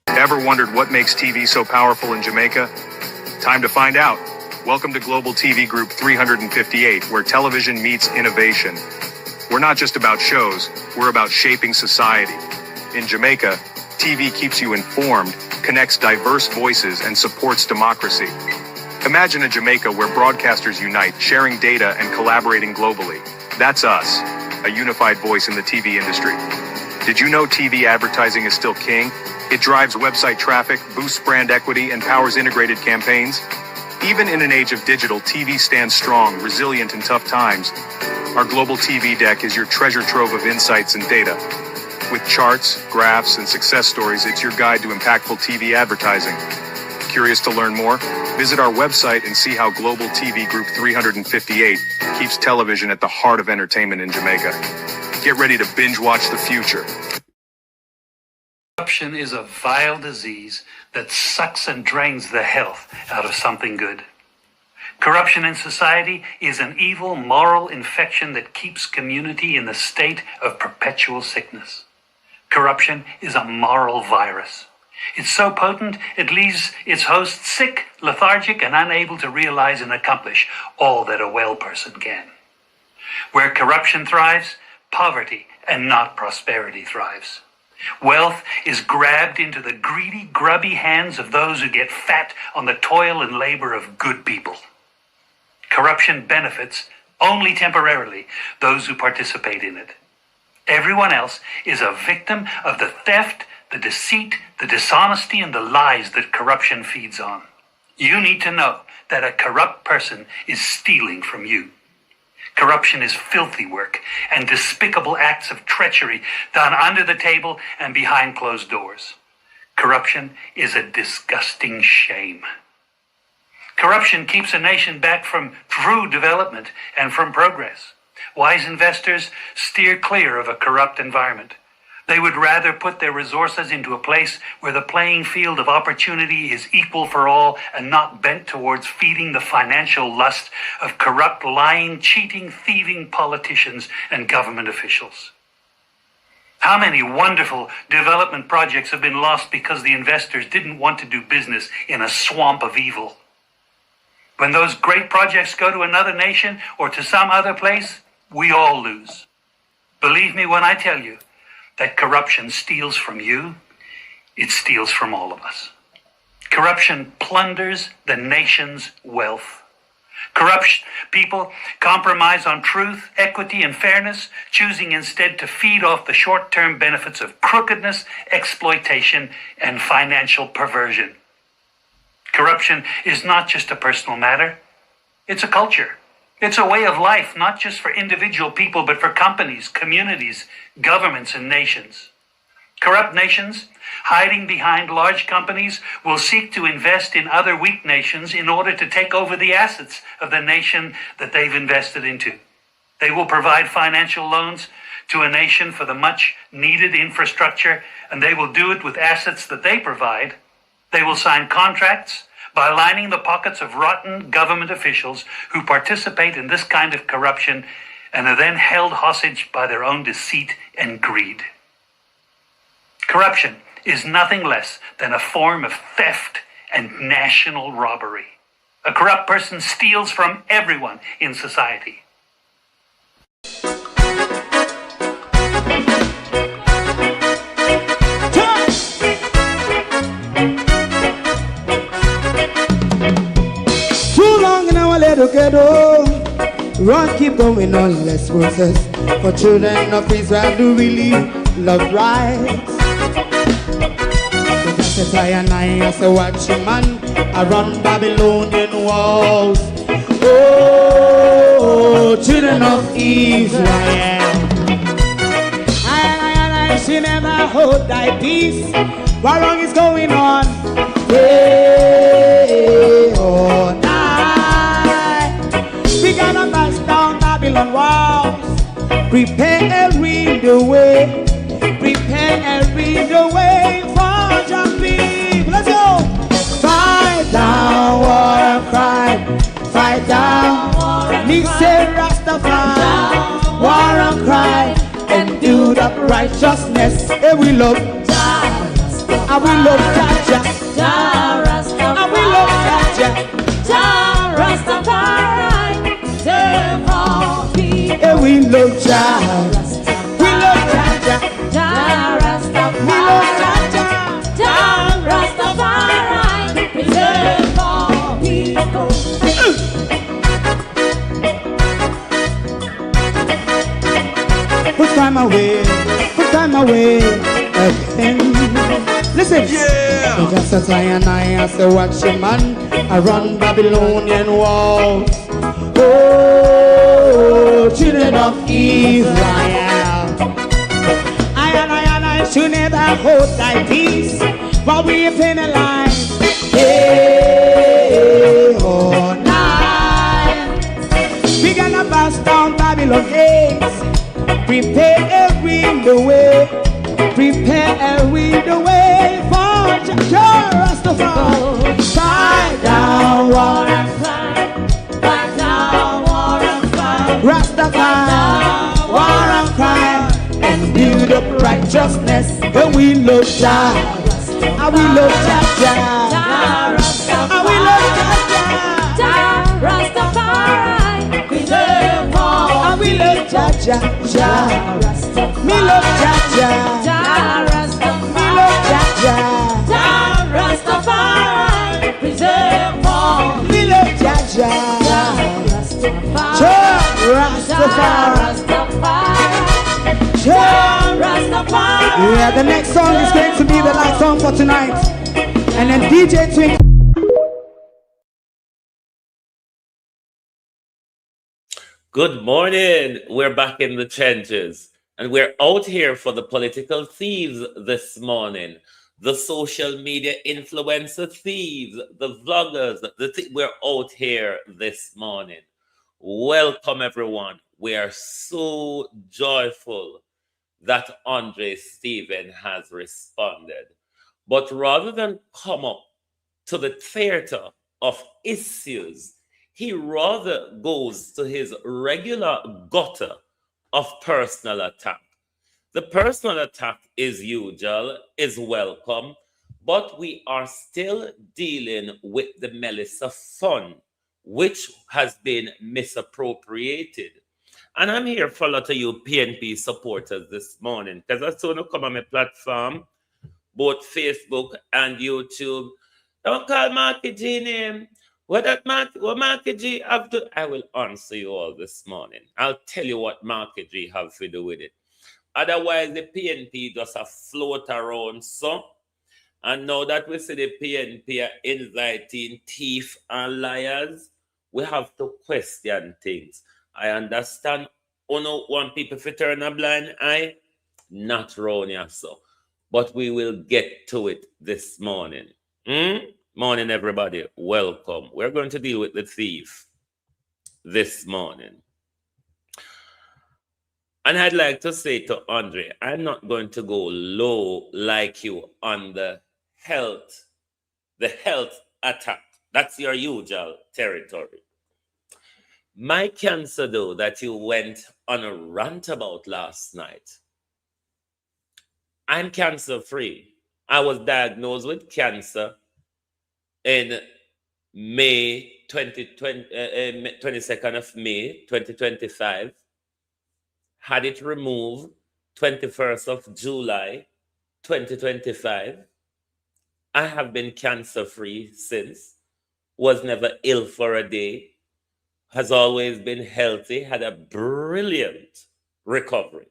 Ever wondered what makes TV so powerful in Jamaica? Time to find out. Welcome to Global TV Group 358, where television meets innovation. We're not just about shows, we're about shaping society. In Jamaica, TV keeps you informed, connects diverse voices, and supports democracy. Imagine a Jamaica where broadcasters unite, sharing data and collaborating globally. That's us, a unified voice in the TV industry. Did you know TV advertising is still king? It drives website traffic, boosts brand equity, and powers integrated campaigns. Even in an age of digital, TV stands strong, resilient in tough times. Our global TV deck is your treasure trove of insights and data. With charts, graphs, and success stories, it's your guide to impactful TV advertising. Curious to learn more? Visit our website and see how Global TV Group 358 keeps television at the heart of entertainment in Jamaica. Get ready to binge watch the future. Corruption is a vile disease that sucks and drains the health out of something good. Corruption in society is an evil moral infection that keeps community in the state of perpetual sickness. Corruption is a moral virus. It's so potent, it leaves its host sick, lethargic, and unable to realize and accomplish all that a well person can. Where corruption thrives, poverty and not prosperity thrives. Wealth is grabbed into the greedy, grubby hands of those who get fat on the toil and labor of good people. Corruption benefits, only temporarily, those who participate in it. Everyone else is a victim of the theft, the deceit, the dishonesty, and the lies that corruption feeds on. You need to know that a corrupt person is stealing from you. Corruption is filthy work and despicable acts of treachery done under the table and behind closed doors. Corruption is a disgusting shame. Corruption keeps a nation back from true development and from progress. Wise investors steer clear of a corrupt environment. They would rather put their resources into a place where the playing field of opportunity is equal for all and not bent towards feeding the financial lust of corrupt, lying, cheating, thieving politicians and government officials. How many wonderful development projects have been lost because the investors didn't want to do business in a swamp of evil? When those great projects go to another nation or to some other place, we all lose. Believe me when I tell you that corruption steals from you, it steals from all of us. Corruption plunders the nation's wealth. Corrupt people compromise on truth, equity, and fairness, choosing instead to feed off the short-term benefits of crookedness, exploitation, and financial perversion. Corruption is not just a personal matter, it's a culture. It's a way of life, not just for individual people, but for companies, communities, governments, and nations. Corrupt nations, hiding behind large companies, will seek to invest in other weak nations in order to take over the assets of the nation that they've invested into. They will provide financial loans to a nation for the much-needed infrastructure, and they will do it with assets that they provide. They will sign contracts by lining the pockets of rotten government officials who participate in this kind of corruption and are then held hostage by their own deceit and greed. Corruption is nothing less than a form of theft and national robbery. A corrupt person steals from everyone in society. Together, run, keep going on, let's process. For children of Israel do really love rights. So just as I and I as a watchman around Babylonian walls. Oh, children of Israel, I should never hold thy peace while wrong is going on. Hey, oh, we gotta pass down Babylon walls. Prepare the way. Prepare the way for your people. Let's go. Fight down war and crime. Fight down war and crime. Me say Rastafari. War and crime. And do the righteousness. And we love. I will love Jaja, I will love Jaja, and we love Jaja, we love Jaja, we love Jaja, preserve our people. Put time away again. Listen, yeah. Just as I and I as a watchman around Babylonian walls. Oh, children of Israel, I and I should never hold thy peace, but we penalize day or night. We gonna bust down Babylon gates. Prepare every the way, prepare every the way for Rastafari. Fight down war and fight down war and fight. Rastafari, war and crime, and build up righteousness. And we love Jah, and we love Jah, and we love Jah, Rastafari, preserve all, and we love Jah. Me love Jaja, me love Jaja, Rastafari, preserve all. Me love Jaja, Rastafari. Yeah, the next song is going to be the last song for tonight, and then DJ Twink. Good morning. We're back in the trenches, and we're out here for the political thieves this morning. The social media influencer thieves, the vloggers, we're out here this morning. Welcome, everyone. We are so joyful that Andre Stephen has responded. But rather than come up to the theater of issues, he rather goes to his regular gutter of personal attack. The personal attack is usual, is welcome, but we are still dealing with the Melissa Fund, which has been misappropriated. And I'm here for a lot of you PNP supporters this morning, because I saw you come on my platform, both Facebook and YouTube. Don't call Marky G name. What Marky G have to? I will answer you all this morning. I'll tell you what Marky G have to do with it. Otherwise, the PNP just a float around so. And now that we see the PNP are inciting thieves and liars, we have to question things. I understand want people to turn a blind eye, not round here so. But we will get to it this morning. Morning, everybody. Welcome. We're going to deal with the thief this morning. And I'd like to say to Andre, I'm not going to go low like you on the health attack. That's your usual territory. My cancer, though, that you went on a rant about last night, I'm cancer-free. I was diagnosed with cancer in May 22nd of May 2025, had it removed 21st of July 2025. I have been cancer-free since, was never ill for a day, has always been healthy, had a brilliant recovery.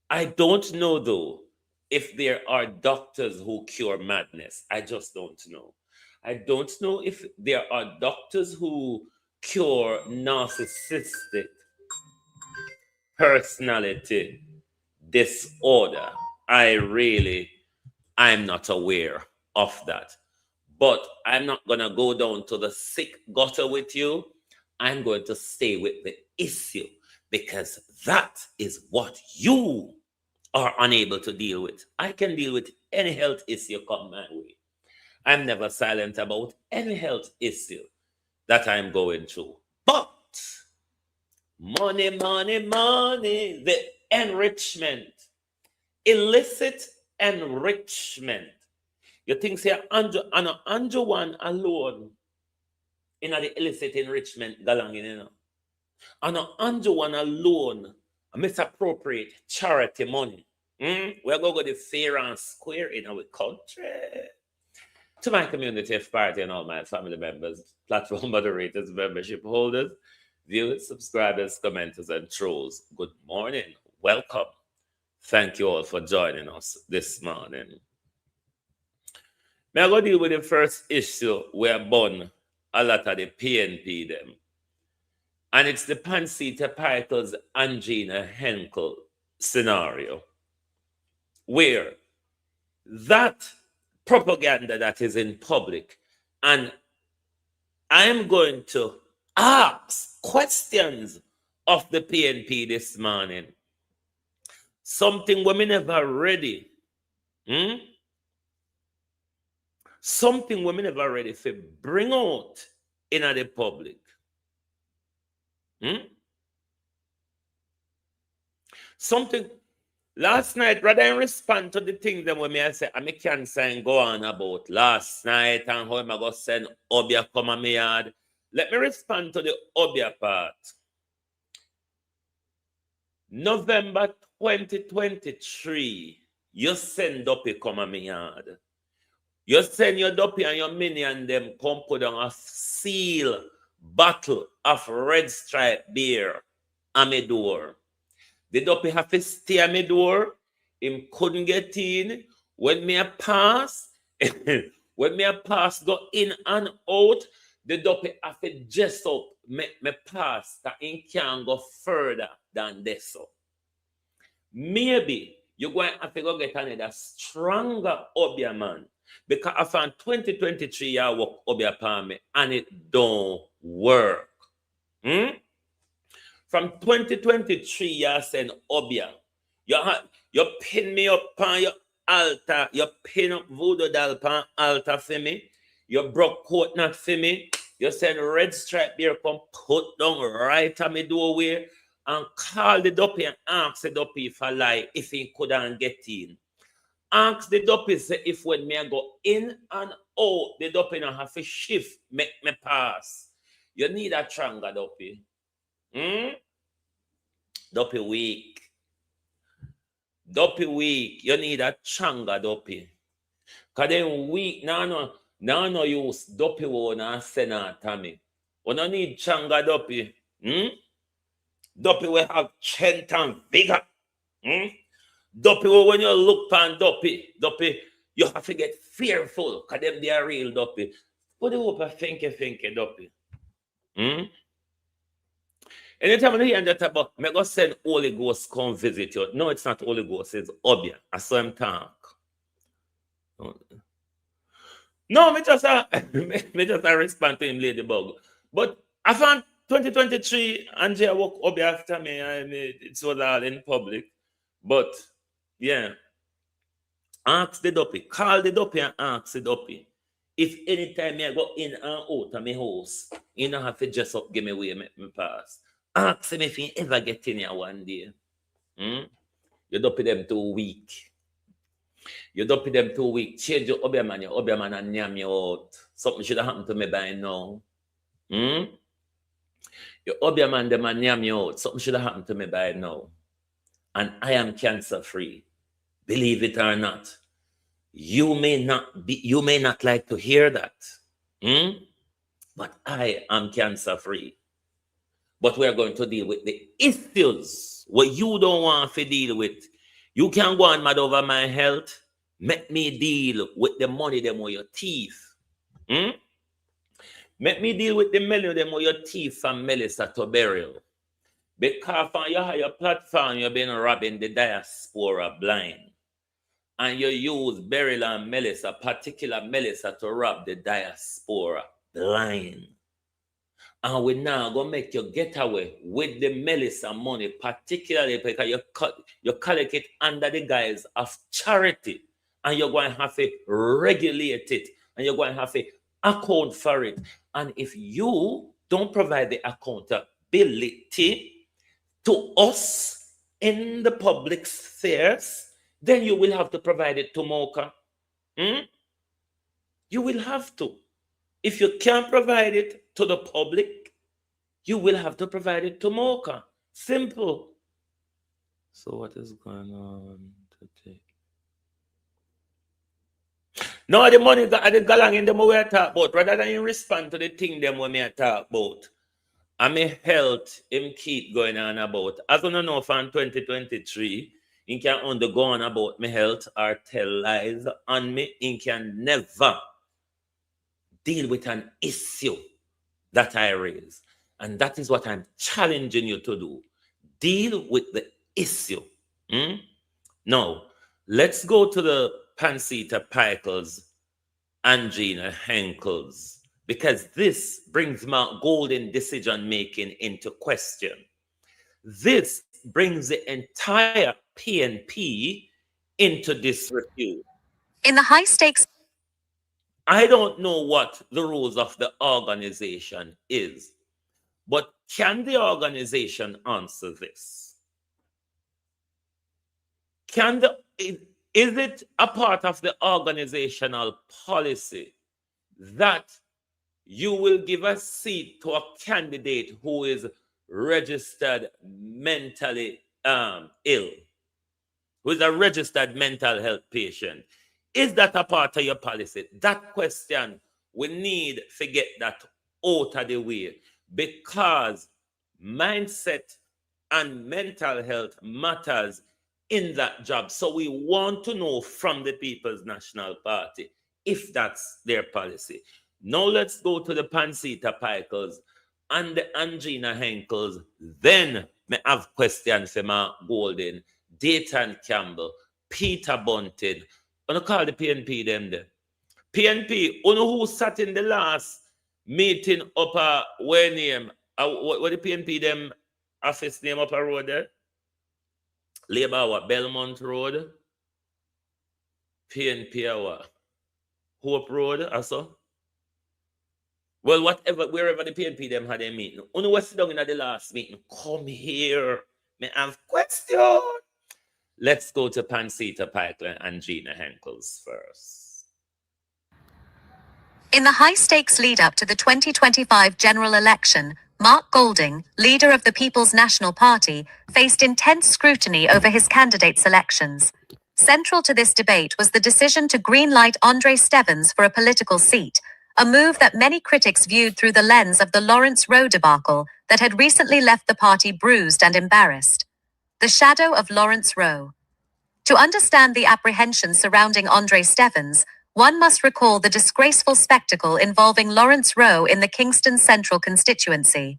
I don't know, though, if there are doctors who cure madness. I just don't know. I don't know if there are doctors who cure narcissistic personality disorder. I'm not aware of that. But I'm not going to go down to the sick gutter with you. I'm going to stay with the issue, because that is what you are unable to deal with. I can deal with any health issue come my way. I'm never silent about any health issue that I'm going through. But money, the enrichment, illicit enrichment You think say Andrew one alone in the illicit enrichment galang, you know. And Andrew one alone misappropriate charity money. We're going to go the fair and square in our country. To my community of party and all my family members, platform moderators, membership holders, viewers, subscribers, commenters, and trolls, good morning. Welcome. Thank you all for joining us this morning. May I go deal with the first issue where born a lot of the PNP them. And it's the Pansita Particles Angina Henkel scenario, where that propaganda that is in public, and I am going to ask questions of the PNP this morning. Something women never ready. Something women never ready to bring out in the public. Something last night, rather than respond to the things that when me I say I can say and go on about last night and how am I going to send Obia come on me yard. Let me respond to the Obia part. November 2023, you send Doppy come on me yard. You send your Doppy and your minion them come put on a seal bottle of Red Stripe beer on my door. The Doppy have to stay at my door. Him couldn't get in. When me a pass, when me a pass go in and out, the Doppy have to just up me pass that he can't go further than this. So maybe you're going to have to go get another stronger Obia man. Because I found 2023 year work Obia upon me and it don't work. From 2023 you send Obia. You pin me up on your altar. You pin up voodoo doll on altar for me. You broke coat not for me. You send Red Stripe beer come put down right at me doorway and call the Doppy and ask the Doppy if I lie if he couldn't get in. Ask the Doppy say if when me I go in and out, the Doppy not have to shift, make me pass. You need a stronger Doppy. Doppy weak. Doppy weak. You need a stronger Doppy. Because then weak, no use Doppy won't send out to me. We don't need stronger Doppy. Doppy will have strength and vigor. Doppy, when you look on Doppy, you have to get fearful because them they are real Doppy. What do you hope a finky Doppy? Anytime you hear that about, I'm going to send Holy Ghost come visit you. No, it's not Holy Ghost, it's Obia. I saw him talk. No, me just respond to him, Ladybug. But I found 2023, Andrea walk Obia after me, and it was all in public. But, yeah. Ask the Doppy. Call the Doppy and ask the Doppy. If anytime I go in and out of my house, you don't have to just up, give me away, make me pass. Ask him if he ever get in here one day. You Doppy them too weak. You Doppy them too weak. Change your Obia man and nyam you out. Something should have happened to me by now. Your Obia man them and nyam you out. Something should have happened to me by now. And I am cancer free. Believe it or not. You may not like to hear that. But I am cancer free. But we are going to deal with the issues what you don't want to deal with. You can go on mad over my health. Make me deal with the money them or your teeth. Make me deal with the money them or your teeth from Melissa to burial. Because on your platform, you've been robbing the diaspora blind. And you use Beryl and Melissa, particular Melissa, to rob the diaspora blind. And we now going to make you get away with the Melissa money, particularly because you collect it under the guise of charity. And you're going to have to regulate it. And you're going to have to account for it. And if you don't provide the accountability to us in the public spheres, then you will have to provide it to Mocha. You will have to. If you can't provide it to the public, you will have to provide it to Mocha. Simple. So what is going on today? No, the money that the galang in them we talk about, rather than you respond to the thing them when me talk about. And my health him keep going on about. As you know from 2023, he can only go on about my health or tell lies on me. He can never deal with an issue that I raise. And that is what I'm challenging you to do. Deal with the issue. Now, let's go to the Pansita Pikel's Angina Henkel's, because this brings my golden decision making into question. This brings the entire PNP into disrepute. In the high stakes, I don't know what the rules of the organization is, but can the organization answer this? Is it a part of the organizational policy that you will give a seat to a candidate who is registered mentally ill, who is a registered mental health patient? Is that a part of your policy? That question, we need to get that out of the way, because mindset and mental health matters in that job. So we want to know from the People's National Party if that's their policy. Now let's go to the Pansita Pikels and the Angina Henkels. Then me have questions for my Golden, Dayton Campbell, Peter Bunting. I'm gonna call the PNP them there. PNP, you know who sat in the last meeting up where name? What the PNP them office name up a road there? Labour what? Belmont Road? PNP what? Hope Road also? Well, wherever the PNP them had a meeting. You know what's down in the last meeting? Come here. Me have question. Let's go to Pansita Pikel and Gina Henkels first. in the high stakes lead up to the 2025 general election, Mark Golding, leader of the People's National Party, faced intense scrutiny over his candidate selections. Central to this debate was the decision to greenlight Andre Stevens for a political seat, a move that many critics viewed through the lens of the Lawrence Rowe debacle that had recently left the party bruised and embarrassed. The shadow of Lawrence Rowe. To understand the apprehensions surrounding Andre Stevens, one must recall the disgraceful spectacle involving Lawrence Rowe in the Kingston Central constituency.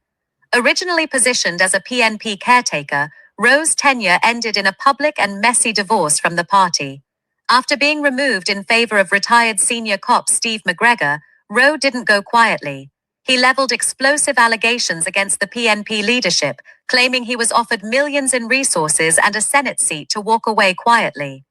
Originally positioned as a PNP caretaker, Rowe's tenure ended in a public and messy divorce from the party. After being removed in favor of retired senior cop Steve McGregor, Rowe didn't go quietly. He leveled explosive allegations against the PNP leadership, claiming he was offered millions in resources and a Senate seat to walk away quietly.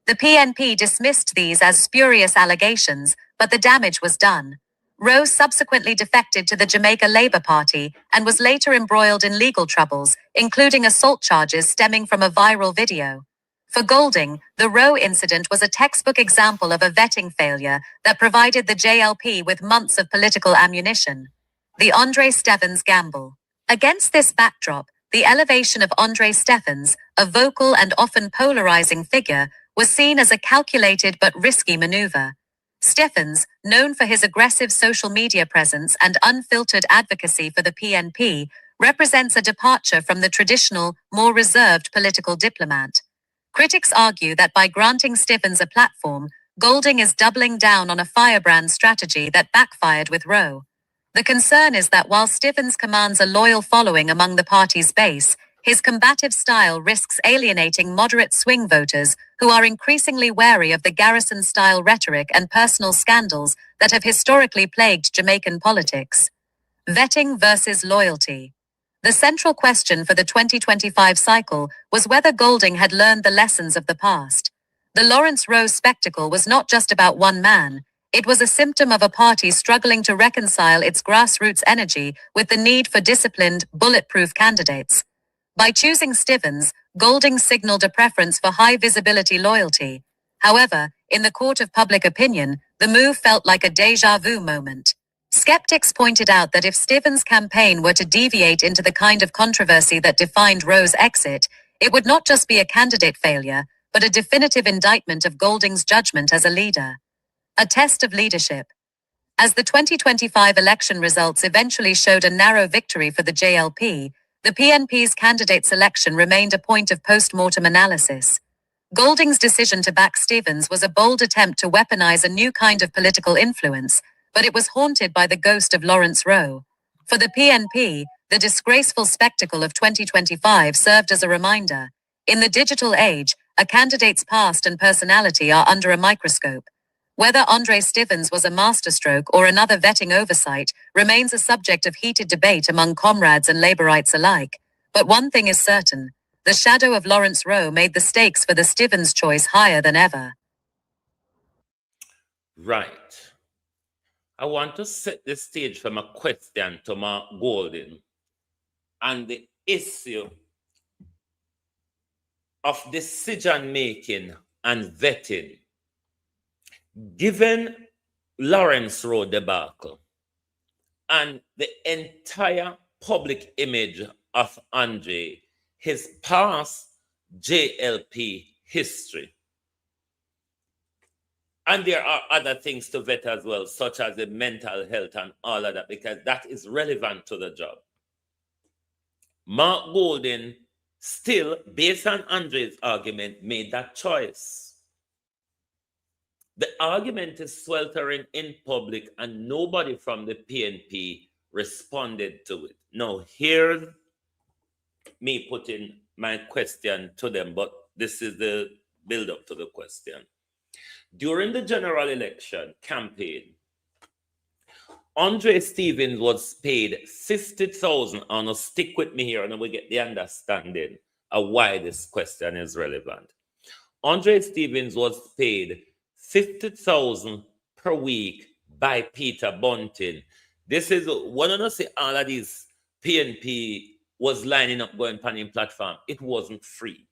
The PNP dismissed these as spurious allegations, but the damage was done. Rowe subsequently defected to the Jamaica Labour Party and was later embroiled in legal troubles, including assault charges stemming from a viral video. For Golding, the Rowe incident was a textbook example of a vetting failure that provided the JLP with months of political ammunition. The Andre Stevens gamble. Against this backdrop, the elevation of Andre Stevens, a vocal and often polarizing figure, was seen as a calculated but risky maneuver. Stevens, known for his aggressive social media presence and unfiltered advocacy for the PNP, represents a departure from the traditional, more reserved political diplomat. Critics argue that by granting Stevens a platform, Golding is doubling down on a firebrand strategy that backfired with Rowe. The concern is that while Stevens commands a loyal following among the party's base, his combative style risks alienating moderate swing voters who are increasingly wary of the Garrison-style rhetoric and personal scandals that have historically plagued Jamaican politics. Vetting versus loyalty. The central question for the 2025 cycle was whether Golding had learned the lessons of the past. The Lawrence Rowe spectacle was not just about one man. It was a symptom of a party struggling to reconcile its grassroots energy with the need for disciplined, bulletproof candidates. By choosing Stevens, Golding signaled a preference for high-visibility loyalty. However, in the court of public opinion, The move felt like a deja vu moment. Skeptics pointed out that if Stevens' campaign were to deviate into the kind of controversy that defined Roe's exit, it would not just be a candidate failure, but a definitive indictment of Golding's judgment as a leader. A test of leadership. As the 2025 election results eventually showed a narrow victory for the JLP, the PNP's candidate selection remained a point of post-mortem analysis. Golding's decision to back Stevens was a bold attempt to weaponize a new kind of political influence, but it was haunted by the ghost of Lawrence Roe. For the PNP, the disgraceful spectacle of 2025 served as a reminder. In the digital age, a candidate's past and personality are under a microscope. Whether Andre Stevens was a masterstroke or another vetting oversight remains a subject of heated debate among comrades and Laborites alike. But one thing is certain. The shadow of Lawrence Roe made the stakes for the Stevens choice higher than ever. Right. I want to set the stage from a question to Mark Golding and the issue of decision-making and vetting. Given Lawrence Roe debacle and the entire public image of Andre, his past JLP history, and there are other things to vet as well, such as the mental health and all of that, because that is relevant to the job. Mark Golding still, based on Andre's argument, made that choice. The argument is sweltering in public and nobody from the PNP responded to it. Now, here's me putting my question to them, but this is the build-up to the question. During the general election campaign, Andre Stevens was paid $50,000. I'm gonna stick with me here and we get the understanding of why this question is relevant. Andre Stevens was paid $50,000 per week by Peter Bunting. This is one of us. All of these PNP was lining up going on his platform. It wasn't free.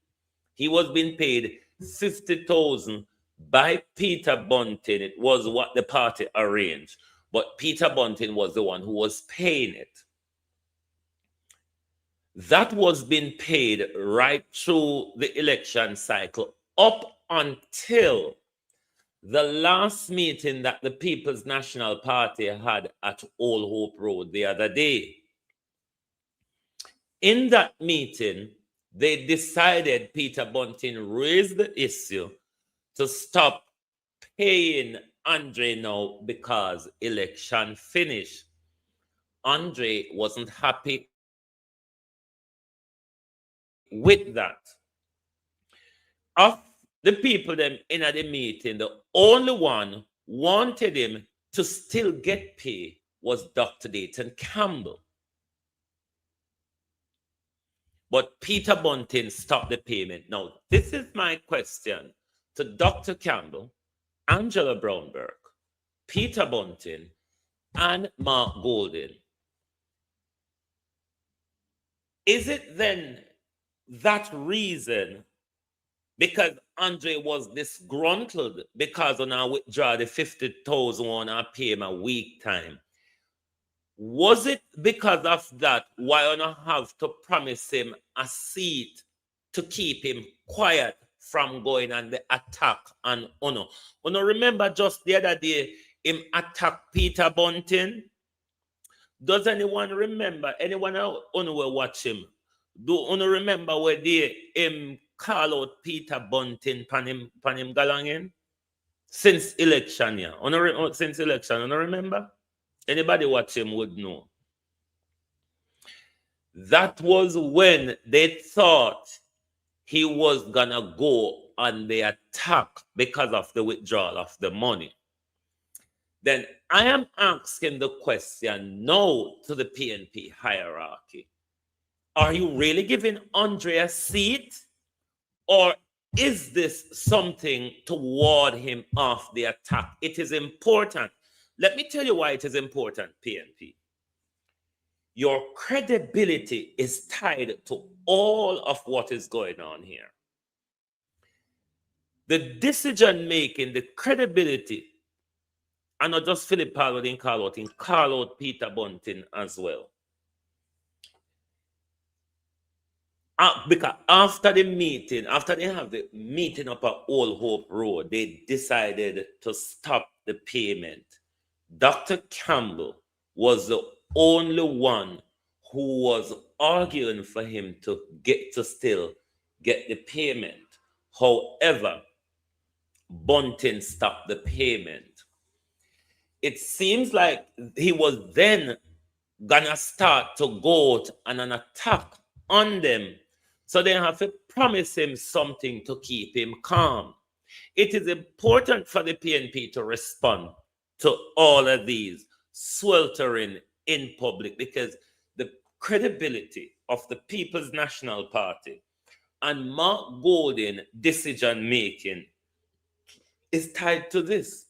He was being paid $50,000 by Peter Bunting. It was what the party arranged, but Peter Bunting was the one who was paying it. That was being paid right through the election cycle up until the last meeting that the People's National Party had at Old Hope Road the other day. In that meeting, they decided, Peter Bunting raised the issue to stop paying Andre now because election finished. Andre wasn't happy with that. Of the people them in at the meeting, the only one wanted him to still get paid was Dr. Dayton Campbell. But Peter Bunting stopped the payment. Now, this is my question to Dr. Campbell, Angela Brownberg, Peter Bunting, and Mark Golding. Is it then that reason, because Andre was disgruntled because on our withdraw the $50,000 on our pay him a week time? Was it because of that why I don't have to promise him a seat to keep him quiet from going on the attack on Uno? Uno, remember just the other day him attacked Peter Bunting? Does anyone remember? Anyone else Uno will watch him? Do Uno remember where they him call out Peter Bunting pan him galangin? Since election, yeah. Since election, Uno remember? Anybody watch him would know. That was when they thought he was gonna go on the attack because of the withdrawal of the money. Then I am asking the question now to the PNP hierarchy. Are you really giving Andre a seat? Or is this something to ward him off the attack? It is important. Let me tell you why it is important, PNP. Your credibility is tied to all of what is going on here. The decision-making, the credibility And not just Philip Paul didn't call out, he call out Peter Bunting as well. Because after the meeting, after they have the meeting up at Old Hope Road, they decided to stop the payment. Dr. Campbell was the only one who was arguing for him to still get the payment. However, Bunting stopped the payment. It seems like he was then gonna start to go out on an attack on them. So they have to promise him something to keep him calm. It is important for the PNP to respond to all of these sweltering in public, because the credibility of the People's National Party and Mark Golding decision making is tied to this.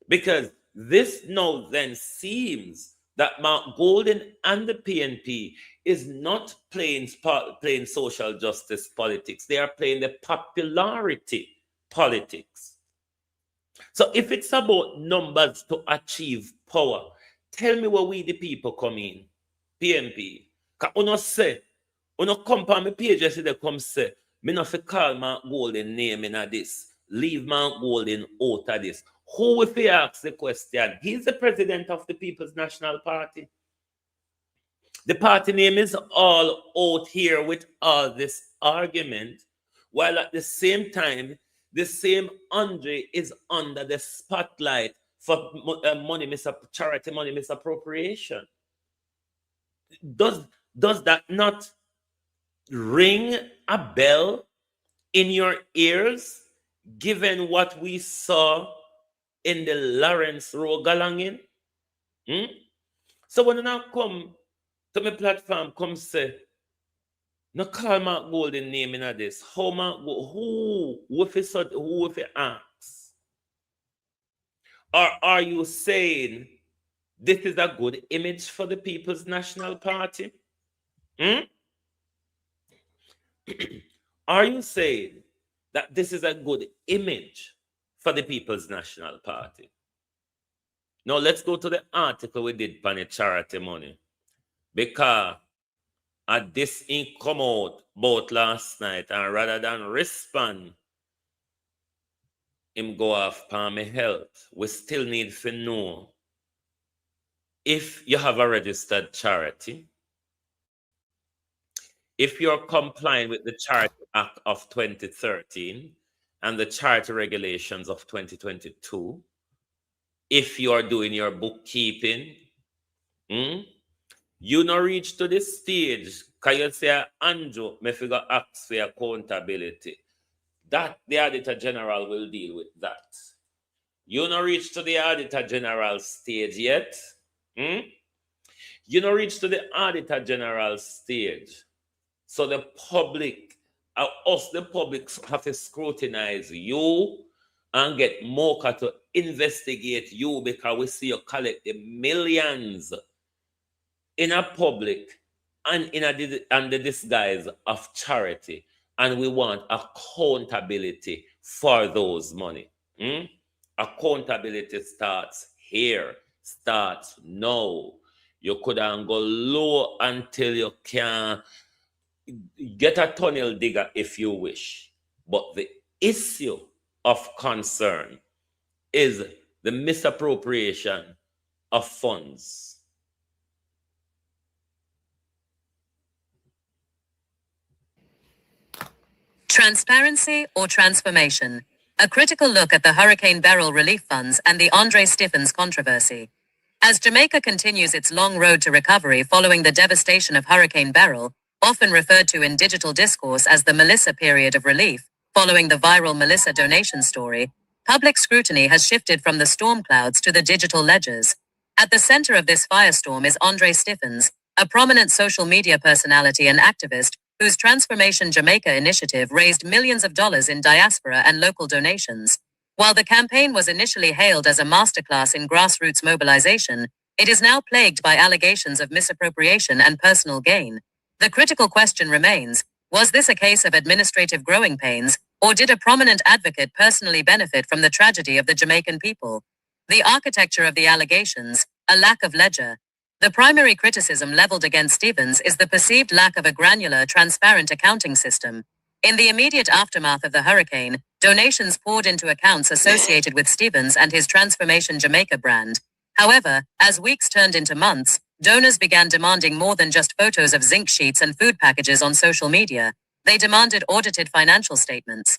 Because this now then seems that Mark Golding and the PNP is not playing social justice politics. They are playing the popularity politics. So if it's about numbers to achieve power, tell me where we the people come in, PNP. Because uno say, uno come on my page yesterday, come say, me not fi call Mark Golding name in this. Leave Mark Golding out of this. Who if he asks the question? He's the president of the People's National Party. The party name is all out here with all this argument, while at the same time, the same Andre is under the spotlight for charity money misappropriation. Does that not ring a bell in your ears, given what we saw in the Lawrence Road Galangin? So when I now come to my platform, come say, no call Mark Golding name in this. How Mark who if he asks? Or are you saying this is a good image for the People's National Party? Are you saying that this is a good image for the People's National Party? Now let's go to the article we did on the charity money, because this come out both last night, and rather than respond, him go off palm health. We still need to know if you have a registered charity, if you're complying with the Charity Act of 2013 and the charity regulations of 2022, if you are doing your bookkeeping, you not reach to this stage, because you say, Andrew, me figure ask for accountability. That the Auditor General will deal with that. You not reach to the Auditor General stage yet. You not reach to the Auditor General stage. So the public, the public have to scrutinize you and get MOCA to investigate you, because we see you collect the millions in a public and under the disguise of charity, and we want accountability for those money. Accountability starts here, starts now. You couldn't go low until you can get a tunnel digger if you wish. But the issue of concern is the misappropriation of funds. Transparency or transformation? A critical look at the Hurricane Beryl relief funds and the Andre Stiffens controversy. As Jamaica continues its long road to recovery following the devastation of Hurricane Beryl, often referred to in digital discourse as the Melissa period of relief, following the viral Melissa donation story, public scrutiny has shifted from the storm clouds to the digital ledgers. At the center of this firestorm is Andre Stiffens, a prominent social media personality and activist whose Transformation Jamaica initiative raised millions of dollars in diaspora and local donations. While the campaign was initially hailed as a masterclass in grassroots mobilization, it is now plagued by allegations of misappropriation and personal gain. The critical question remains, was this a case of administrative growing pains, or did a prominent advocate personally benefit from the tragedy of the Jamaican people? The architecture of the allegations, a lack of ledger. The primary criticism leveled against Stevens is the perceived lack of a granular, transparent accounting system. In the immediate aftermath of the hurricane, donations poured into accounts associated with Stevens and his Transformation Jamaica brand. However, as weeks turned into months, donors began demanding more than just photos of zinc sheets and food packages on social media. They demanded audited financial statements.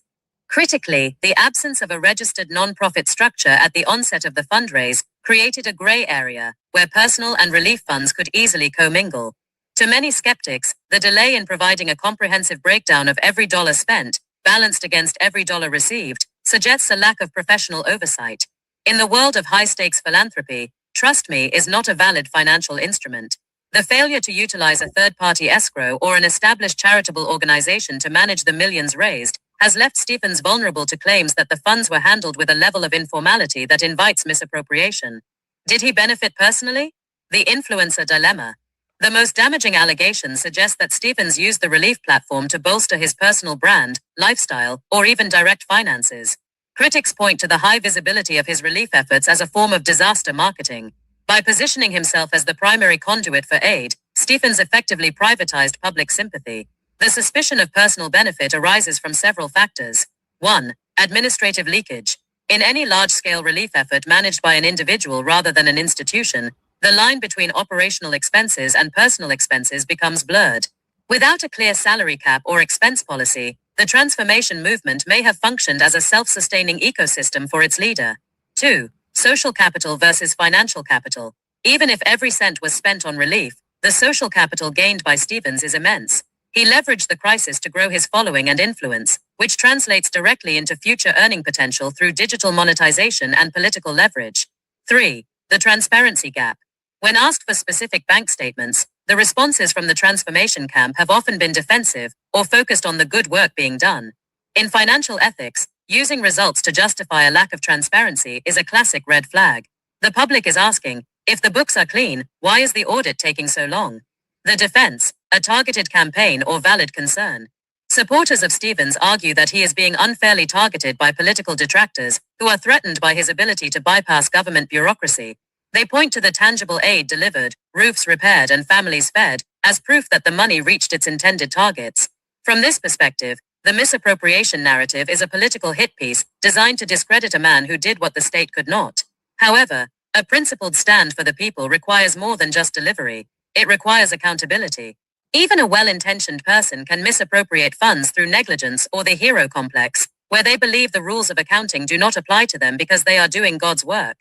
Critically, the absence of a registered non-profit structure at the onset of the fundraise created a gray area where personal and relief funds could easily commingle. To many skeptics, the delay in providing a comprehensive breakdown of every dollar spent, balanced against every dollar received, suggests a lack of professional oversight. In the world of high-stakes philanthropy, trust me is not a valid financial instrument. The failure to utilize a third-party escrow or an established charitable organization to manage the millions raised has left Stevens vulnerable to claims that the funds were handled with a level of informality that invites misappropriation. Did he benefit personally? The influencer dilemma. The most damaging allegations suggest that Stevens used the relief platform to bolster his personal brand, lifestyle, or even direct finances. Critics point to the high visibility of his relief efforts as a form of disaster marketing. By positioning himself as the primary conduit for aid, Stevens effectively privatized public sympathy. The suspicion of personal benefit arises from several factors. 1. Administrative leakage. In any large-scale relief effort managed by an individual rather than an institution, the line between operational expenses and personal expenses becomes blurred. Without a clear salary cap or expense policy, the transformation movement may have functioned as a self-sustaining ecosystem for its leader. 2. Social capital versus financial capital. Even if every cent was spent on relief, the social capital gained by Stevens is immense. He leveraged the crisis to grow his following and influence, which translates directly into future earning potential through digital monetization and political leverage. 3. The transparency gap. When asked for specific bank statements, the responses from the transformation camp have often been defensive or focused on the good work being done. In financial ethics, using results to justify a lack of transparency is a classic red flag. The public is asking, if the books are clean, why is the audit taking so long? The defense, a targeted campaign or valid concern. Supporters of Stevens argue that he is being unfairly targeted by political detractors who are threatened by his ability to bypass government bureaucracy. They point to the tangible aid delivered, roofs repaired and families fed, as proof that the money reached its intended targets. From this perspective, the misappropriation narrative is a political hit piece designed to discredit a man who did what the state could not. However, a principled stand for the people requires more than just delivery. It requires accountability. Even a well-intentioned person can misappropriate funds through negligence or the hero complex, where they believe the rules of accounting do not apply to them because they are doing God's work.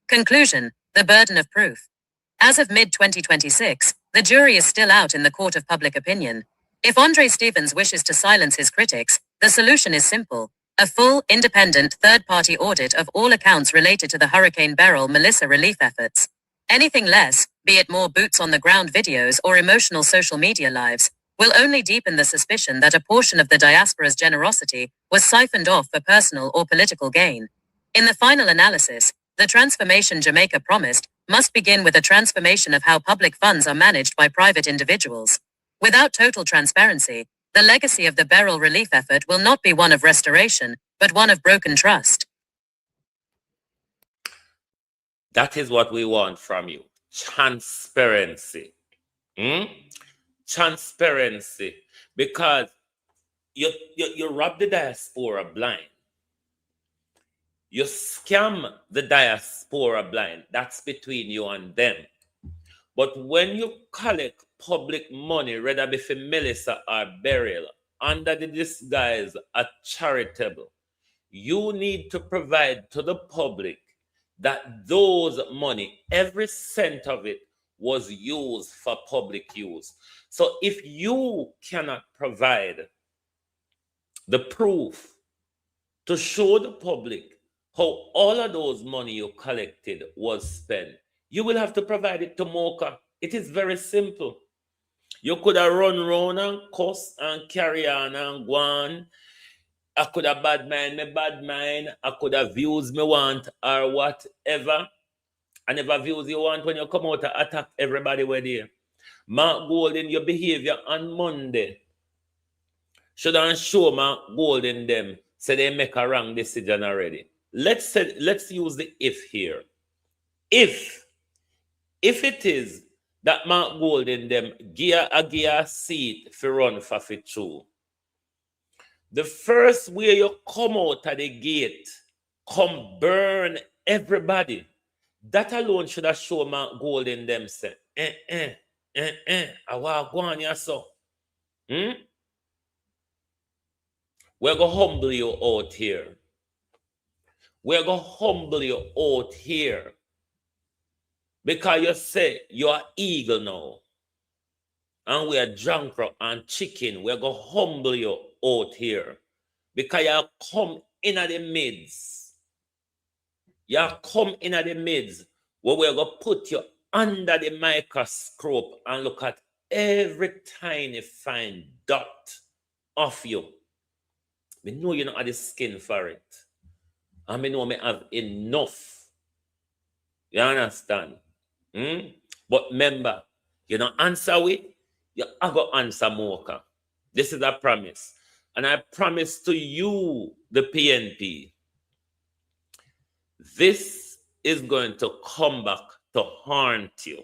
Conclusion, the burden of proof. As of mid-2026, the jury is still out in the court of public opinion. If Andre Stevens wishes to silence his critics, the solution is simple. A full, independent, third-party audit of all accounts related to the Hurricane Beryl Melissa relief efforts. Anything less, be it more boots-on-the-ground videos or emotional social media lives, will only deepen the suspicion that a portion of the diaspora's generosity was siphoned off for personal or political gain. In the final analysis, the transformation Jamaica promised must begin with a transformation of how public funds are managed by private individuals. Without total transparency, the legacy of the Beryl relief effort will not be one of restoration, but one of broken trust. That is what we want from you. Transparency. Transparency. Because you rob the diaspora blind. You scam the diaspora blind. That's between you and them. But when you collect public money, whether it be for Melissa or Beryl, under the disguise of charitable, you need to provide to the public that those money, every cent of it, was used for public use. So if you cannot provide the proof to show the public how all of those money you collected was spent, you will have to provide it to Mocha. It is very simple. You could have run around and cuss and carry on and go on. I could have bad mind. I could have views me want or whatever. And never views you want when you come out to attack everybody where there. Mark Golden, your behavior on Monday shouldn't show Mark Golden them so they make a wrong decision already. Let's use the if here. If it is that Mark Golden them give a seat for run for fit through, the first way you come out of the gate, come burn everybody. That alone should have shown Mark Golden them say, I want to go on here so. We're going to humble you out here. We're going to humble you out here. Because you say you're eagle now. And we are drunk and chicken. We're going to humble you out here. Because you come in at the midst. You come in at the midst where we're going to put you under the microscope and look at every tiny fine dot of you. We know you don't have the skin for it. And we know we have enough. You understand? But remember, you don't answer with, you have to answer more. This is a promise. And I promise to you, the PNP, this is going to come back to haunt you.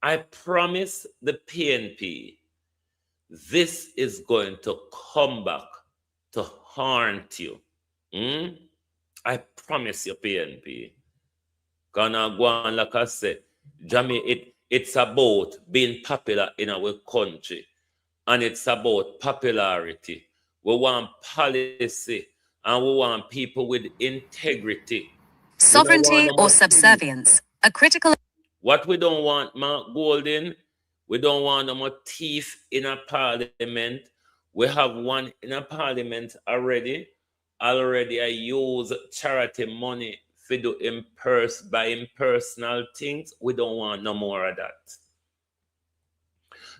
I promise the PNP, this is going to come back to haunt you. I promise you, PNP. Gonna go on, like I said, Jamaica, it's about being popular in our country. And it's about popularity. We want policy and we want people with integrity. Sovereignty or subservience, a critical... What we don't want, Mark Golden, we don't want no more thief in a parliament. We have one in a parliament already. Already I use charity money for do impersonal things. We don't want no more of that.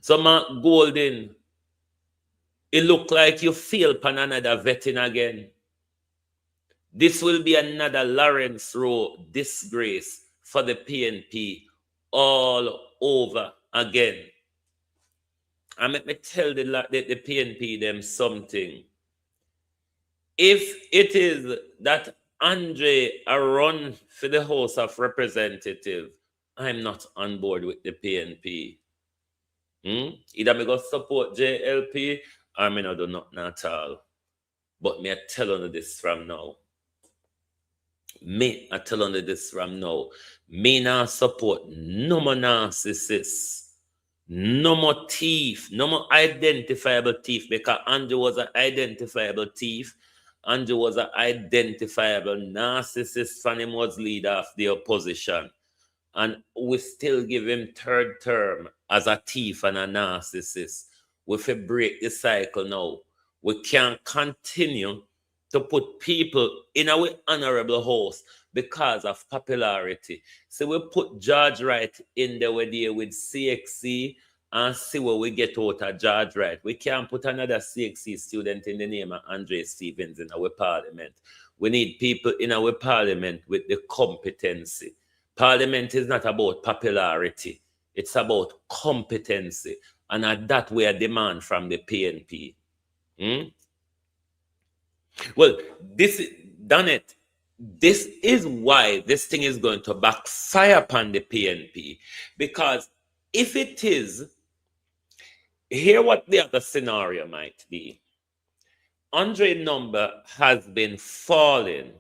So Mark Golden, it look like you feel upon another vetting again. This will be another Lawrence Rowe disgrace for the PNP all over again. And let me tell the PNP them something. If it is that Andre a run for the House of Representatives, I'm not on board with the PNP. Either me go support JLP or me not do nothing at all. But me I tell you this from now. Me not support no more narcissists, no more thief, no more identifiable thief, because Andrew was an identifiable thief. Andrew was an identifiable narcissist, and he was leader of the opposition. And we still give him third term as a thief and a narcissist. We have to break the cycle now. We can't continue to put people in our honorable house because of popularity. So we put George Wright in there with CXC and see what we get out of George Wright. We can't put another CXC student in the name of Andre Stevens in our parliament. We need people in our parliament with the competency. Parliament is not about popularity. It's about competency. And at that we are demand from the PNP. Well, this is why this thing is going to backfire upon the PNP. Because if it is, hear what the other scenario might be. Andre number has been falling.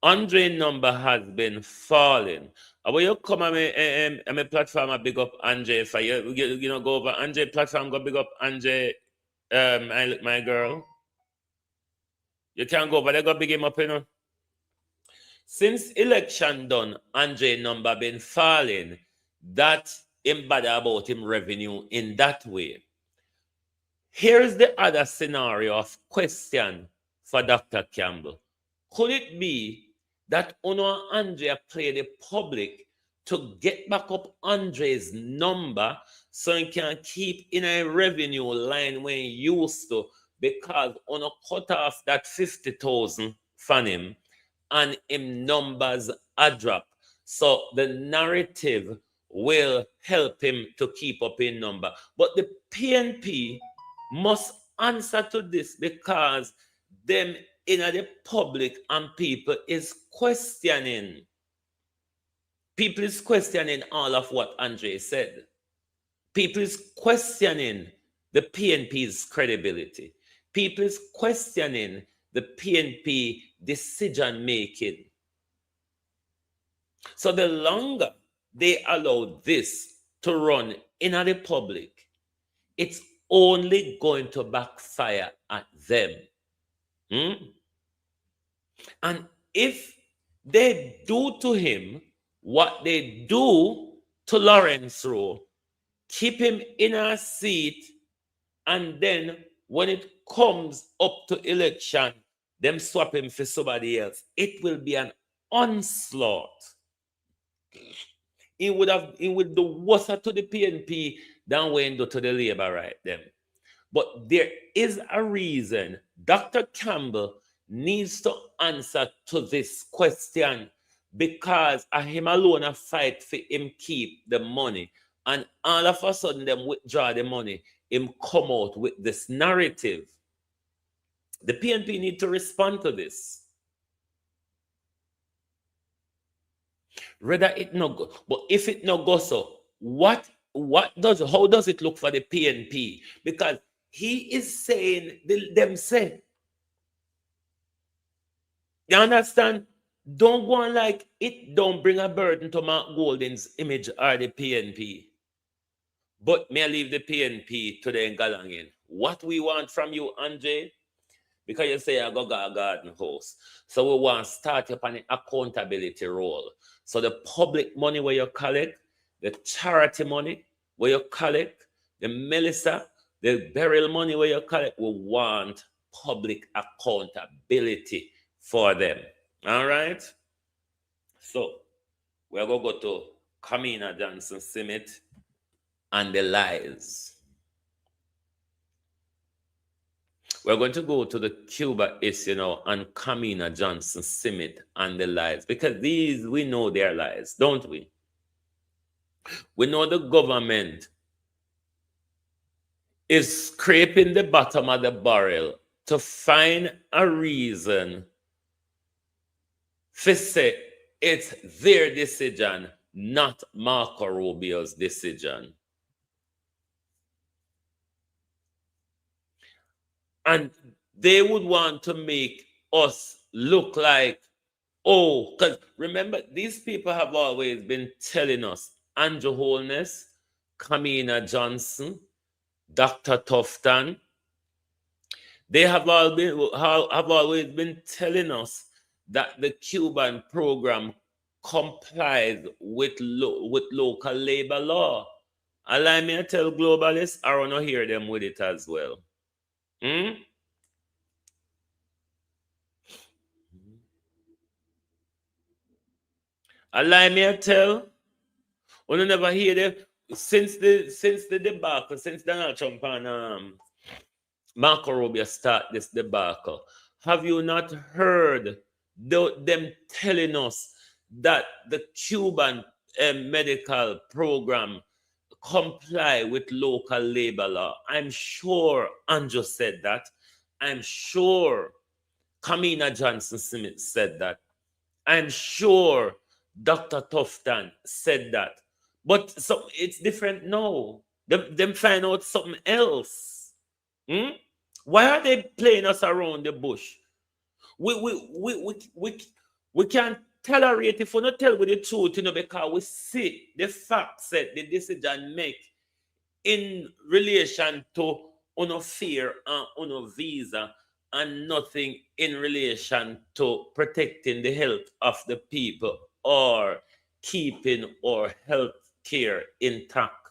Andre number has been falling. When you come on my platform, I big up Andre. If you know, go over Andre platform, go big up Andre, my girl. You can't go over there, go big him up, you know. Since election done, Andre number been falling. That him bad about him revenue in that way. Here's the other scenario of question for Dr. Campbell. Could it be that Uno Andre play the public to get back up Andre's number so he can keep in a revenue line when he used to, because Uno cut off that 50,000 from him and him numbers are drop. So the narrative will help him to keep up in number. But the PNP must answer to this, because them in the public and people is questioning. People is questioning all of what Andre said. People is questioning the PNP's credibility. People is questioning the PNP decision making. So the longer they allow this to run in the public, it's only going to backfire at them. And if they do to him what they do to Lawrence Rowe, keep him in a seat, and then when it comes up to election, them swap him for somebody else, it will be an onslaught. He would do worse to the PNP than when he do to the Labour right them. But there is a reason Dr. Campbell needs to answer to this question, because him alone a fight for him keep the money, and all of a sudden them withdraw the money, him come out with this narrative. The PNP need to respond to this. Rather it no go, but if it no go so, how does it look for the PNP? Because he is saying them say, you understand? Don't go on like it don't bring a burden to Mark Golding's image or the PNP. But may I leave the PNP to the Ngalangin. What we want from you, Andre, because you say I go garden house. So we want to start up an accountability role. So the public money where you collect, the charity money where you collect, the Melissa, the burial money where you collect, we want public accountability for them. All right? So we're going to go to Kamina Johnson Smith and the lies. We're going to go to the Cuba issue now and Kamina Johnson Smith and the lies, because these, we know they're lies, don't we? We know the government is scraping the bottom of the barrel to find a reason to say it's their decision, not Marco Rubio's decision. And they would want to make us look like, oh, because remember, these people have always been telling us, Andrew Holness, Kamina Johnson, Dr. Tufton, they have always been telling us that the Cuban program complies with local labor law. Allow me to tell globalists, I want to hear them with it as well. Allow me to tell, we never hear them since the debacle, since Donald Trump and Marco Rubio start this debacle. Have you not heard them telling us that the Cuban medical program comply with local labor law? I'm sure Andrew said that. I'm sure Kamina Johnson Smith said that. I'm sure Dr. Tufton said that. But so it's different now. Them find out something else. Why are they playing us around the bush? We can't tolerate if we not tell with the truth, because we see the facts that the decision make in relation to uno fear and uno visa, and nothing in relation to protecting the health of the people or keeping our health care intact.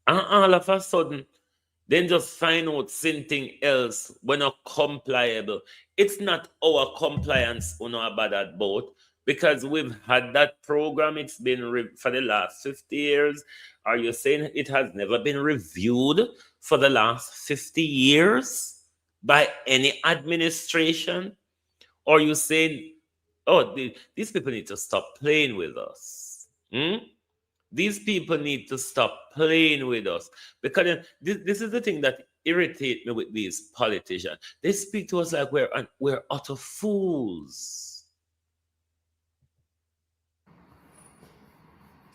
And all of a sudden, then just find out something else when not compliable. It's not our compliance on our bad about, because we've had that program. It's been for the last 50 years. Are you saying it has never been reviewed for the last 50 years by any administration? Or are you saying, oh, these people need to stop playing with us? These people need to stop playing with us, because this is the thing that irritate me with these politicians. They speak to us like we're utter fools.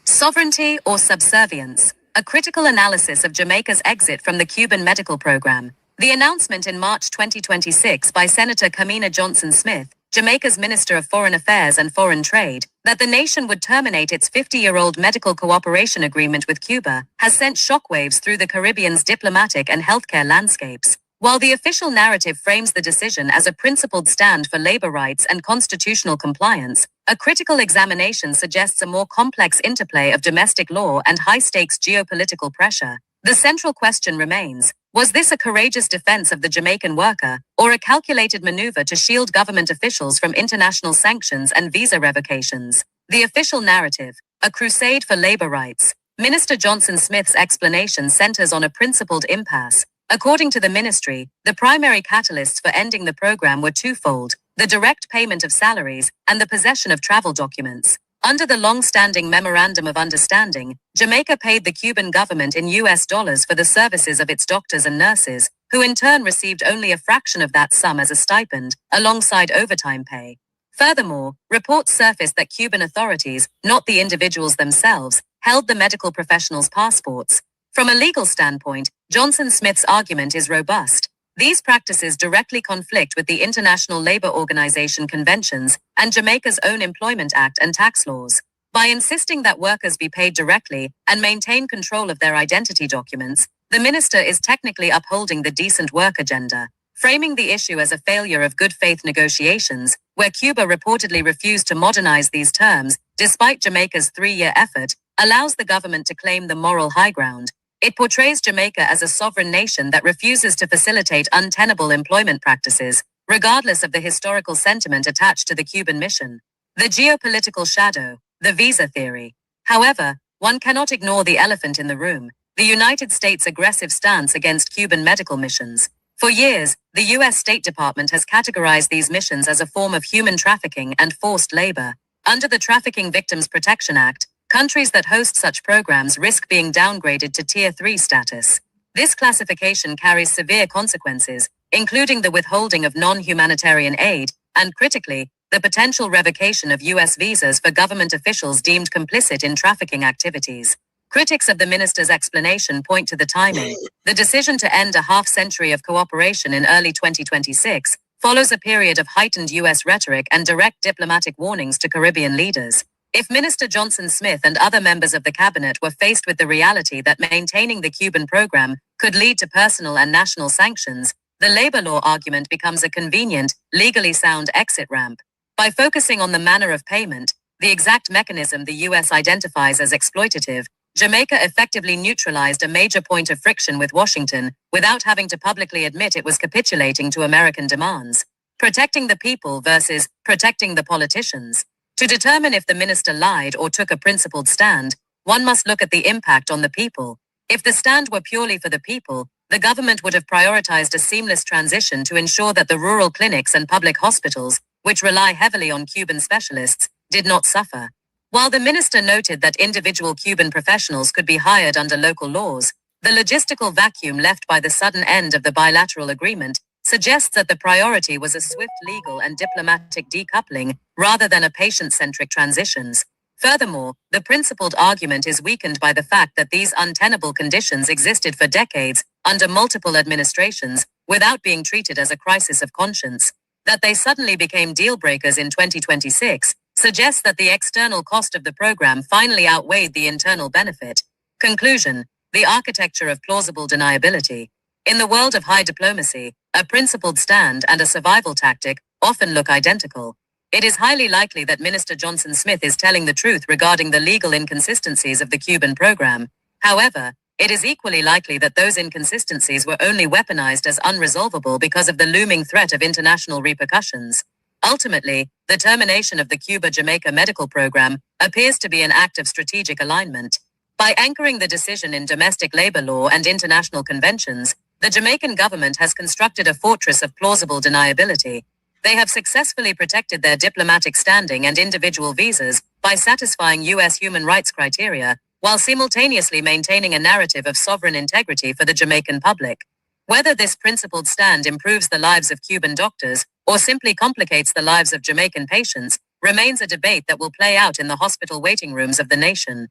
Sovereignty or subservience, a critical analysis of Jamaica's exit from the Cuban medical program. The announcement in March 2026 by Senator Kamina Johnson Smith, Jamaica's Minister of Foreign Affairs and Foreign Trade, that the nation would terminate its 50-year-old medical cooperation agreement with Cuba, has sent shockwaves through the Caribbean's diplomatic and healthcare landscapes. While the official narrative frames the decision as a principled stand for labor rights and constitutional compliance, a critical examination suggests a more complex interplay of domestic law and high-stakes geopolitical pressure. The central question remains, was this a courageous defense of the Jamaican worker, or a calculated maneuver to shield government officials from international sanctions and visa revocations? The official narrative, a crusade for labor rights. Minister Johnson Smith's explanation centers on a principled impasse. According to the ministry, the primary catalysts for ending the program were twofold: the direct payment of salaries and the possession of travel documents. Under the long-standing Memorandum of Understanding, Jamaica paid the Cuban government in US dollars for the services of its doctors and nurses, who in turn received only a fraction of that sum as a stipend, alongside overtime pay. Furthermore, reports surfaced that Cuban authorities, not the individuals themselves, held the medical professionals' passports. From a legal standpoint, Johnson Smith's argument is robust. These practices directly conflict with the International Labour Organization conventions and Jamaica's own Employment Act and tax laws. By insisting that workers be paid directly and maintain control of their identity documents, the minister is technically upholding the decent work agenda. Framing the issue as a failure of good faith negotiations, where Cuba reportedly refused to modernize these terms, despite Jamaica's 3-year effort, allows the government to claim the moral high ground. It portrays Jamaica as a sovereign nation that refuses to facilitate untenable employment practices, regardless of the historical sentiment attached to the Cuban mission. The geopolitical shadow, the visa theory. However, one cannot ignore the elephant in the room, the United States' aggressive stance against Cuban medical missions. For years, the U.S. State Department has categorized these missions as a form of human trafficking and forced labor. Under the Trafficking Victims Protection Act, countries that host such programs risk being downgraded to Tier 3 status. This classification carries severe consequences, including the withholding of non-humanitarian aid, and critically, the potential revocation of U.S. visas for government officials deemed complicit in trafficking activities. Critics of the minister's explanation point to the timing. The decision to end a half-century of cooperation in early 2026 follows a period of heightened U.S. rhetoric and direct diplomatic warnings to Caribbean leaders. If Minister Johnson Smith and other members of the cabinet were faced with the reality that maintaining the Cuban program could lead to personal and national sanctions, the labor law argument becomes a convenient, legally sound exit ramp. By focusing on the manner of payment, the exact mechanism the U.S. identifies as exploitative, Jamaica effectively neutralized a major point of friction with Washington without having to publicly admit it was capitulating to American demands. Protecting the people versus protecting the politicians. To determine if the minister lied or took a principled stand, one must look at the impact on the people. If the stand were purely for the people, the government would have prioritized a seamless transition to ensure that the rural clinics and public hospitals, which rely heavily on Cuban specialists, did not suffer. While the minister noted that individual Cuban professionals could be hired under local laws, the logistical vacuum left by the sudden end of the bilateral agreement suggests that the priority was a swift legal and diplomatic decoupling rather than a patient-centric transitions. Furthermore, the principled argument is weakened by the fact that these untenable conditions existed for decades under multiple administrations without being treated as a crisis of conscience. That they suddenly became deal-breakers in 2026 suggests that the external cost of the program finally outweighed the internal benefit. Conclusion: the architecture of plausible deniability. In the world of high diplomacy, a principled stand and a survival tactic often look identical. It is highly likely that Minister Johnson Smith is telling the truth regarding the legal inconsistencies of the Cuban program. However, it is equally likely that those inconsistencies were only weaponized as unresolvable because of the looming threat of international repercussions. Ultimately, the termination of the Cuba-Jamaica medical program appears to be an act of strategic alignment. By anchoring the decision in domestic labor law and international conventions, the Jamaican government has constructed a fortress of plausible deniability. They have successfully protected their diplomatic standing and individual visas by satisfying U.S. human rights criteria, while simultaneously maintaining a narrative of sovereign integrity for the Jamaican public. Whether this principled stand improves the lives of Cuban doctors or simply complicates the lives of Jamaican patients remains a debate that will play out in the hospital waiting rooms of the nation.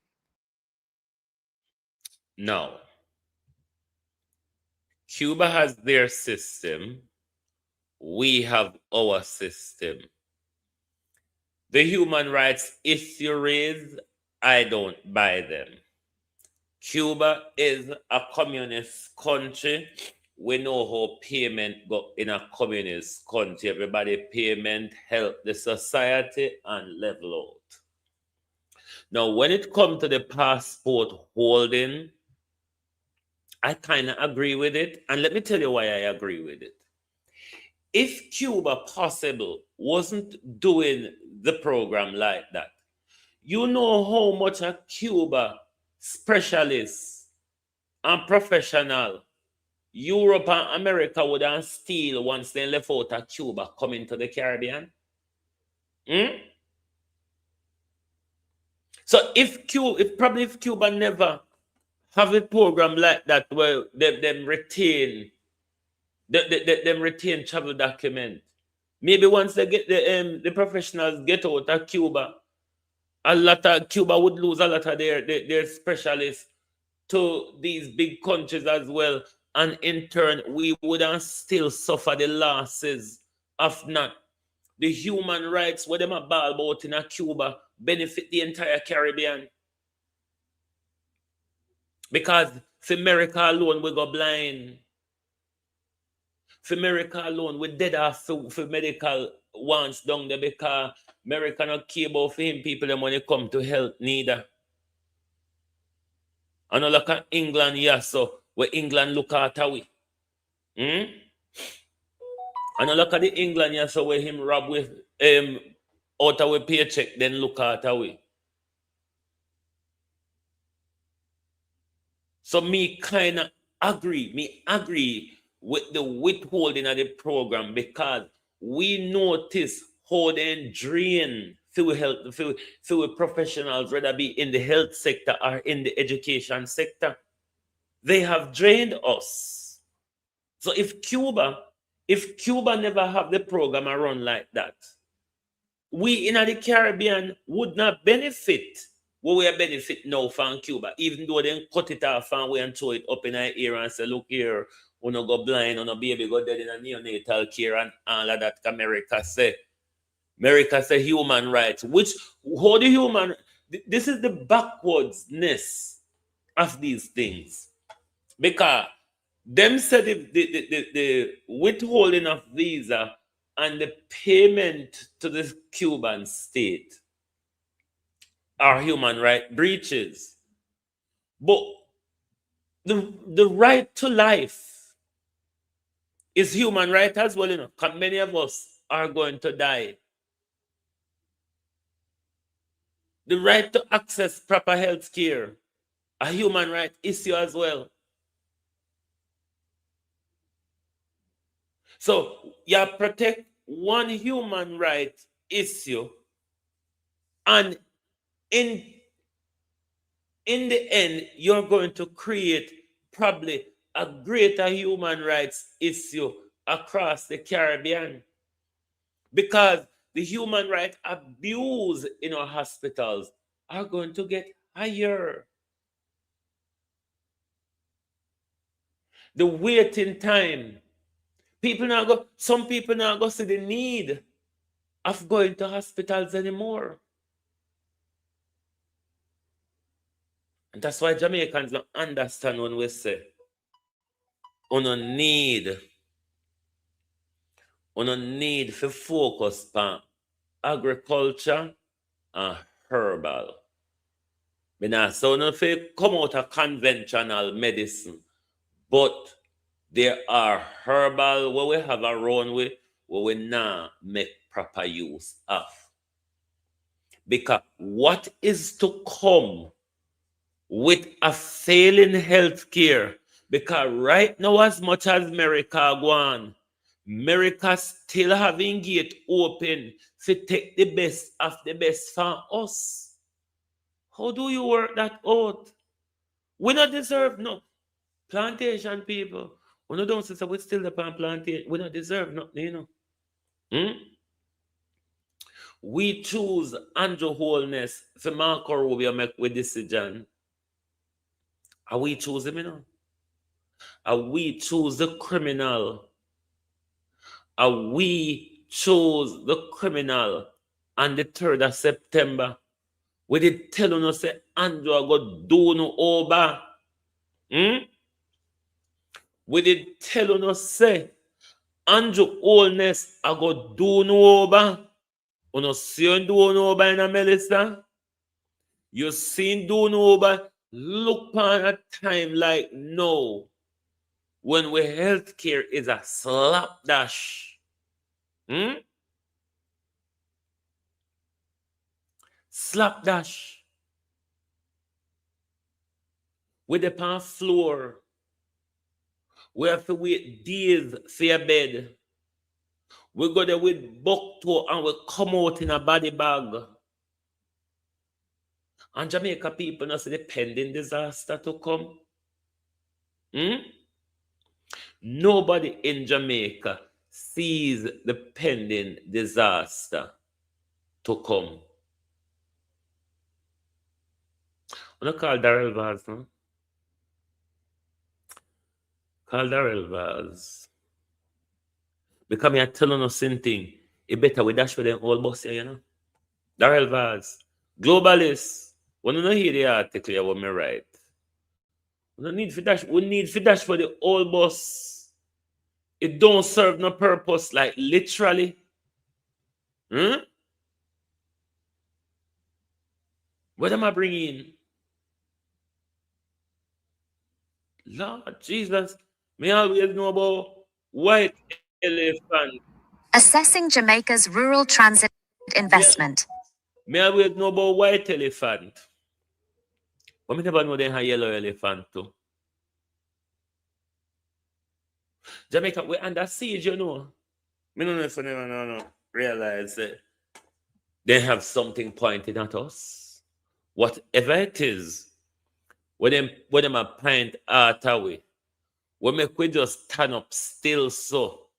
Now, Cuba has their system. We have our system. The human rights issue raised, I don't buy them. Cuba is a communist country. We know how payment go in a communist country. Everybody payment help the society and level out. Now, when it comes to the passport holding, I kind of agree with it. And let me tell you why I agree with it. If Cuba possible wasn't doing the program like that, you know how much a Cuba specialist and professional Europe and America would have steal once they left out of Cuba coming to the Caribbean? So if Cuba never have a program like that where them retain them retain travel document, maybe once they get the professionals get out of Cuba, a lot of Cuba would lose a lot of their specialists to these big countries as well, and in turn we wouldn't still suffer the losses of not the human rights where them a ball about in a Cuba benefit the entire Caribbean. Because for America alone we go blind. For America alone we dead off for medical wants down there, because America not care about for him people them when it come to health neither. And not like England, yeah, so where England look at we. And not look at the England, yeah, so where him rob with out of a paycheck, then look at we. So me kind of agree with the withholding of the program, because we notice how they drain through health, through professionals, whether be in the health sector or in the education sector. They have drained us. So if Cuba never have the program run like that, we in the Caribbean would not benefit what we are benefit now from Cuba, even though they cut it off and we and throw it up in our ear and say, look here, we no go blind, no baby go dead in a neonatal care and all of that. America say human rights, which how the human, this is the backwardsness of these things. Because them said the withholding of visa and the payment to the Cuban state are human right breaches. But the right to life is human right as well, because many of us are going to die. The right to access proper health care, a human right issue as well. So you protect one human right issue, and in the end, you're going to create probably a greater human rights issue across the Caribbean, because the human right abuse in our hospitals are going to get higher. The waiting time. Some people now go see the need of going to hospitals anymore. And that's why Jamaicans don't understand when we say, need to focus on agriculture and herbal. So if you come out of conventional medicine, but there are herbal where we have around with where we now make proper use of. Because what is to come with a failing healthcare? Because right now, as much as America go on, America still having gate open to take the best of the best from us. How do you work that out? We not deserve no plantation people. When you don't say we still the plantation, we don't deserve nothing, you know. We choose Andrew Holness for Marco Rubio make with decision. Are we choose him, you know? Are we choose the criminal? Are we choose the criminal on the 3rd of September? We did tell us say Andrew I go do no over. We did tell us say Andrew Holness I go do no over. Uno see you do no over in a Melissa. You seen do no over. Look on a time like no. When we healthcare is a slapdash. Slapdash. With the pan floor. We have to wait days for your bed. We go there with buck toe and we come out in a body bag. And Jamaica people not see the pending disaster to come. Nobody in Jamaica sees the pending disaster to come. I'm not call Darrell Vaz, no? Call Darrell Vaz. Because me are telling us something. It better we dash for them all bus here, you know. Darrell Vaz. Globalist. When you don't hear the article here, what me write. We don't need for dash. We need for dash for the old bus. It don't serve no purpose, like literally. What am I bringing? Lord Jesus. Me always know about white elephant. Assessing Jamaica's rural transit investment. Me always know about white elephant. But me never know they have yellow elephant too. Jamaica, we're under siege, you know. Me don't know if you never realize that they have something pointed at us. Whatever it is, when them are point out away, we make we just stand up still so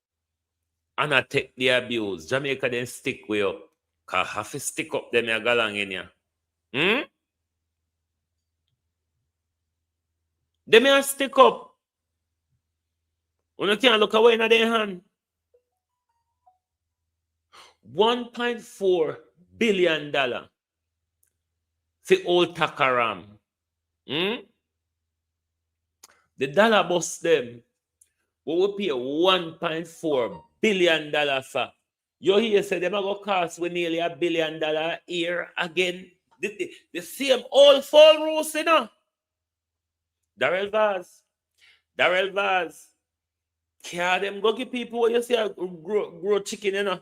and I take the abuse. Jamaica then stick way up. Cause have to stick up them a galang in ya. They may stick up. You can't look away in their hand. $1.4 billion for old Takaram. The dollar bust them. We will pay $1.4 billion for. You hear say them are going to cost we nearly $1 billion a year again. The same old fall rules, you know. Darrell Vaz. Can them go give people what you say grow chicken, you know.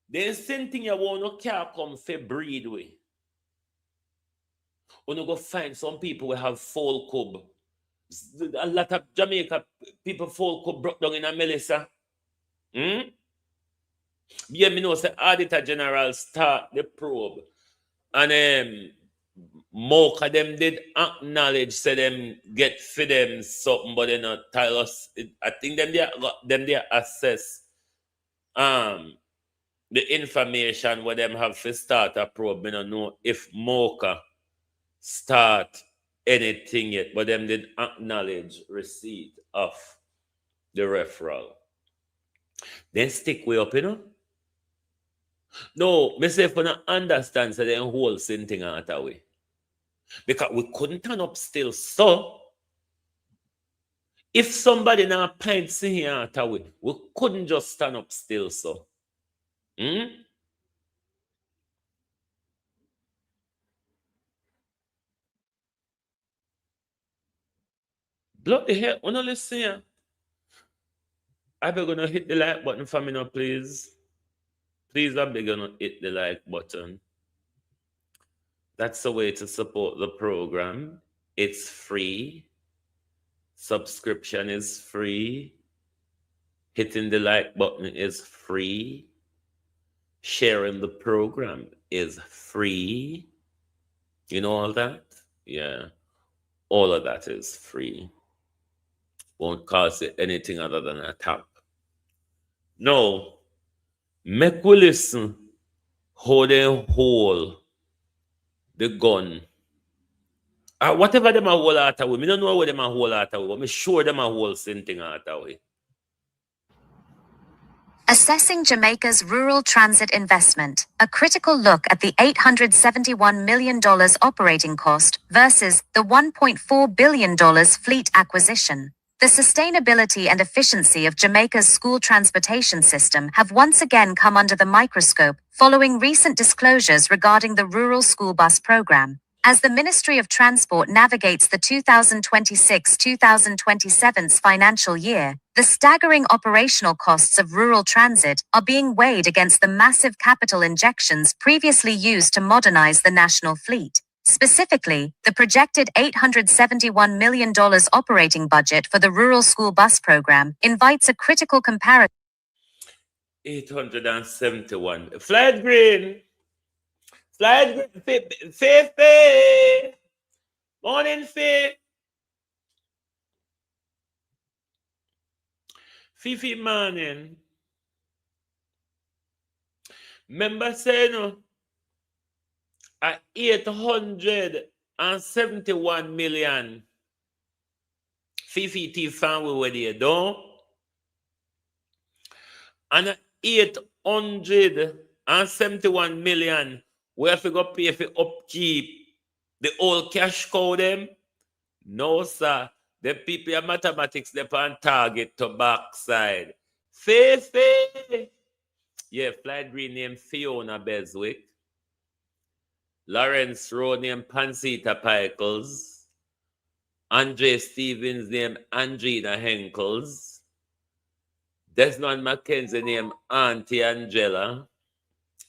The same thing you want no car come for breed way. When you go find some people who have full cub. A lot of Jamaica people full cub broke down in a Melissa. Yeah, me know say Auditor General start the probe. And Mocha them did acknowledge say them get for them something, but they not tell us. I think them they assess the information where them have to start a probe. Me don't know if Mocha start anything yet, but them did acknowledge receipt of the referral. Then stick way up, you know. No, me say if you not understand, so then whole same thing out of way. Because we couldn't turn up still. So if somebody now pints in here out of way, we couldn't just stand up still. So bloody hell, wanna listen here. I beg gonna hit the like button for me now, please. Please, I beg gonna hit the like button. That's the way to support the program. It's free. Subscription is free. Hitting the like button is free. Sharing the program is free. You know all that? Yeah. All of that is free. won't cost you anything other than a tap. Now, make we listen how they hold the gun. Whatever them a hold out of way, me don't know what them a hold out of way, but me sure them a hold same thing out of way. Assessing Jamaica's rural transit investment, a critical look at the $871 million operating cost versus the $1.4 billion fleet acquisition. The sustainability and efficiency of Jamaica's school transportation system have once again come under the microscope following recent disclosures regarding the rural school bus program. As the Ministry of Transport navigates the 2026-2027 financial year, the staggering operational costs of rural transit are being weighed against the massive capital injections previously used to modernize the national fleet. Specifically, the projected $871 million operating budget for the rural school bus program invites a critical comparison. 871. Flight green. Flight green. Fifi. Morning, Fifi. Fifi morning. Remember saying, no, at 871 million. Fifi T fan we were there, don't? And 871 million, we have to go pay for upkeep the old cash cow them? No, sir. The people of mathematics, they're on target to backside. Fifi! Yeah, flight green named Fiona Beswick. Lawrence Rowe named Pansita Pickles. Andre Stevens named Angina Henkels. Desmond McKenzie named Auntie Angela.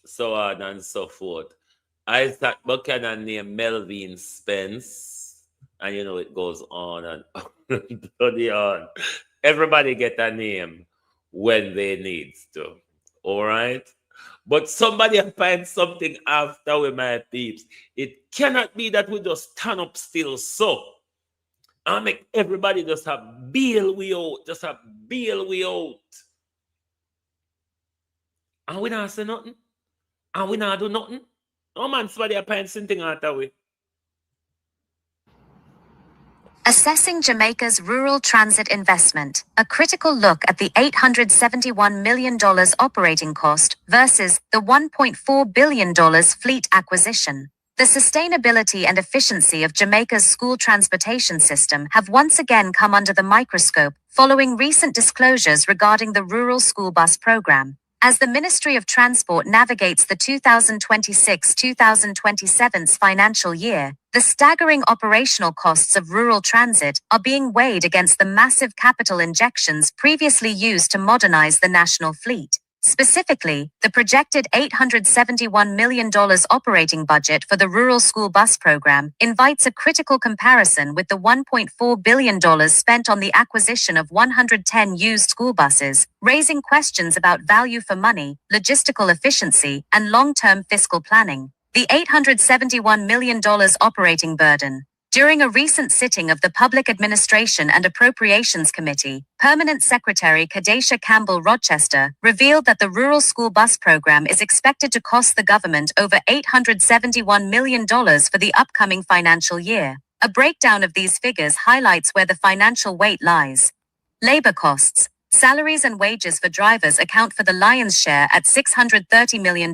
So on and so forth. Isaac Buchanan named Melvin Spence. And you know it goes on and on. Everybody get a name when they need to. All right? But somebody find something after with my peeps. It cannot be that we just stand up still so. I make everybody just have bail we out. Just have bail we out. And we not say nothing. And we not do nothing. No man, somebody find something after we. Assessing Jamaica's rural transit investment, a critical look at the $871 million operating cost versus the $1.4 billion fleet acquisition. The sustainability and efficiency of Jamaica's school transportation system have once again come under the microscope following recent disclosures regarding the rural school bus program. As the Ministry of Transport navigates the 2026-2027 financial year, the staggering operational costs of rural transit are being weighed against the massive capital injections previously used to modernize the national fleet. Specifically, the projected $871 million operating budget for the rural school bus program invites a critical comparison with the $1.4 billion spent on the acquisition of 110 used school buses, raising questions about value for money, logistical efficiency, and long-term fiscal planning. The $871 million operating burden. During a recent sitting of the Public Administration and Appropriations Committee, Permanent Secretary Kadesha Campbell Rochester revealed that the rural school bus program is expected to cost the government over $871 million for the upcoming financial year. A breakdown of these figures highlights where the financial weight lies. Labor costs. Salaries and wages for drivers account for the lion's share at $630 million,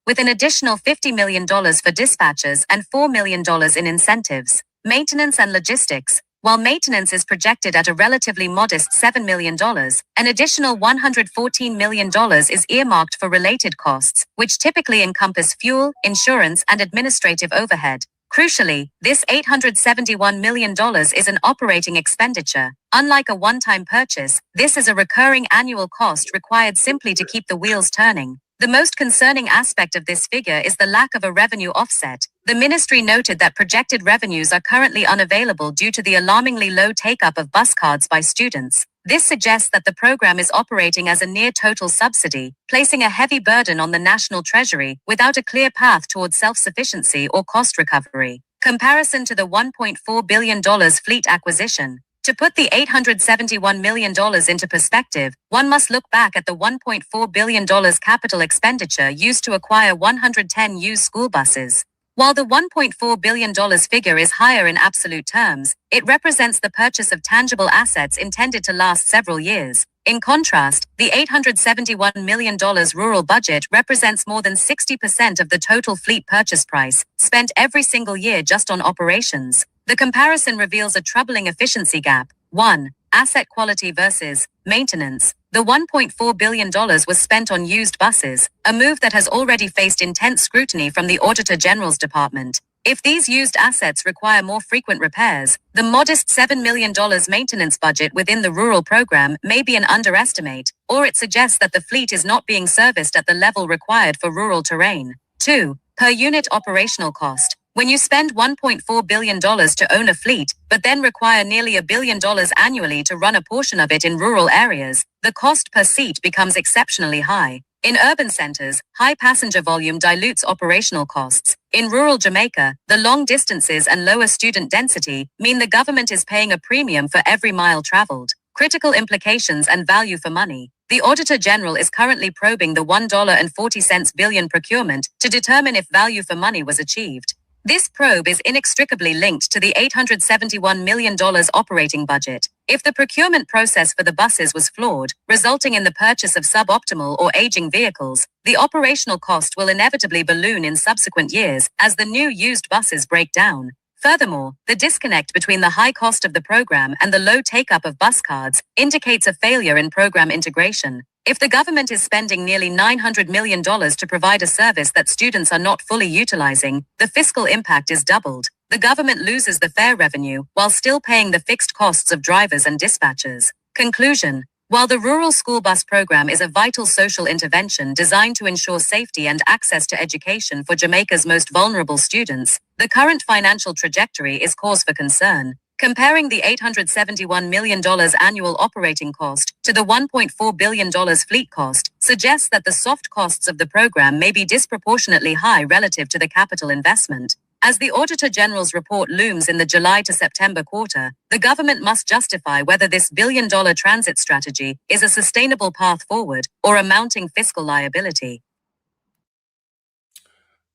with an additional $50 million for dispatchers and $4 million in incentives. Maintenance and logistics. While maintenance is projected at a relatively modest $7 million, an additional $114 million is earmarked for related costs, which typically encompass fuel, insurance, and administrative overhead. Crucially, this $871 million is an operating expenditure. Unlike a one-time purchase, this is a recurring annual cost required simply to keep the wheels turning. The most concerning aspect of this figure is the lack of a revenue offset. The ministry noted that projected revenues are currently unavailable due to the alarmingly low take-up of bus cards by students. This suggests that the program is operating as a near-total subsidy, placing a heavy burden on the national treasury without a clear path towards self-sufficiency or cost recovery. Comparison to the $1.4 billion fleet acquisition. To put the $871 million into perspective, one must look back at the $1.4 billion capital expenditure used to acquire 110 used school buses. While the $1.4 billion figure is higher in absolute terms, it represents the purchase of tangible assets intended to last several years. In contrast, the $871 million rural budget represents more than 60% of the total fleet purchase price, spent every single year just on operations. The comparison reveals a troubling efficiency gap. 1. Asset quality versus maintenance. The $1.4 billion was spent on used buses, a move that has already faced intense scrutiny from the Auditor General's Department. If these used assets require more frequent repairs, the modest $7 million maintenance budget within the rural program may be an underestimate, or it suggests that the fleet is not being serviced at the level required for rural terrain. 2. Per unit operational cost. When you spend $1.4 billion to own a fleet, but then require nearly $1 billion annually to run a portion of it in rural areas, the cost per seat becomes exceptionally high. In urban centers, high passenger volume dilutes operational costs. In rural Jamaica, the long distances and lower student density mean the government is paying a premium for every mile traveled. Critical implications and value for money. The Auditor General is currently probing the $1.40 billion procurement to determine if value for money was achieved. This probe is inextricably linked to the $871 million operating budget. If the procurement process for the buses was flawed, resulting in the purchase of suboptimal or aging vehicles, the operational cost will inevitably balloon in subsequent years as the new used buses break down. Furthermore, the disconnect between the high cost of the program and the low take-up of bus cards indicates a failure in program integration. If the government is spending nearly $900 million to provide a service that students are not fully utilizing, the fiscal impact is doubled. The government loses the fare revenue while still paying the fixed costs of drivers and dispatchers. Conclusion. While the rural school bus program is a vital social intervention designed to ensure safety and access to education for Jamaica's most vulnerable students, the current financial trajectory is cause for concern. Comparing the $871 million annual operating cost to the $1.4 billion fleet cost suggests that the soft costs of the program may be disproportionately high relative to the capital investment. As the Auditor General's report looms in the July to September quarter, the government must justify whether this billion-dollar transit strategy is a sustainable path forward or a mounting fiscal liability.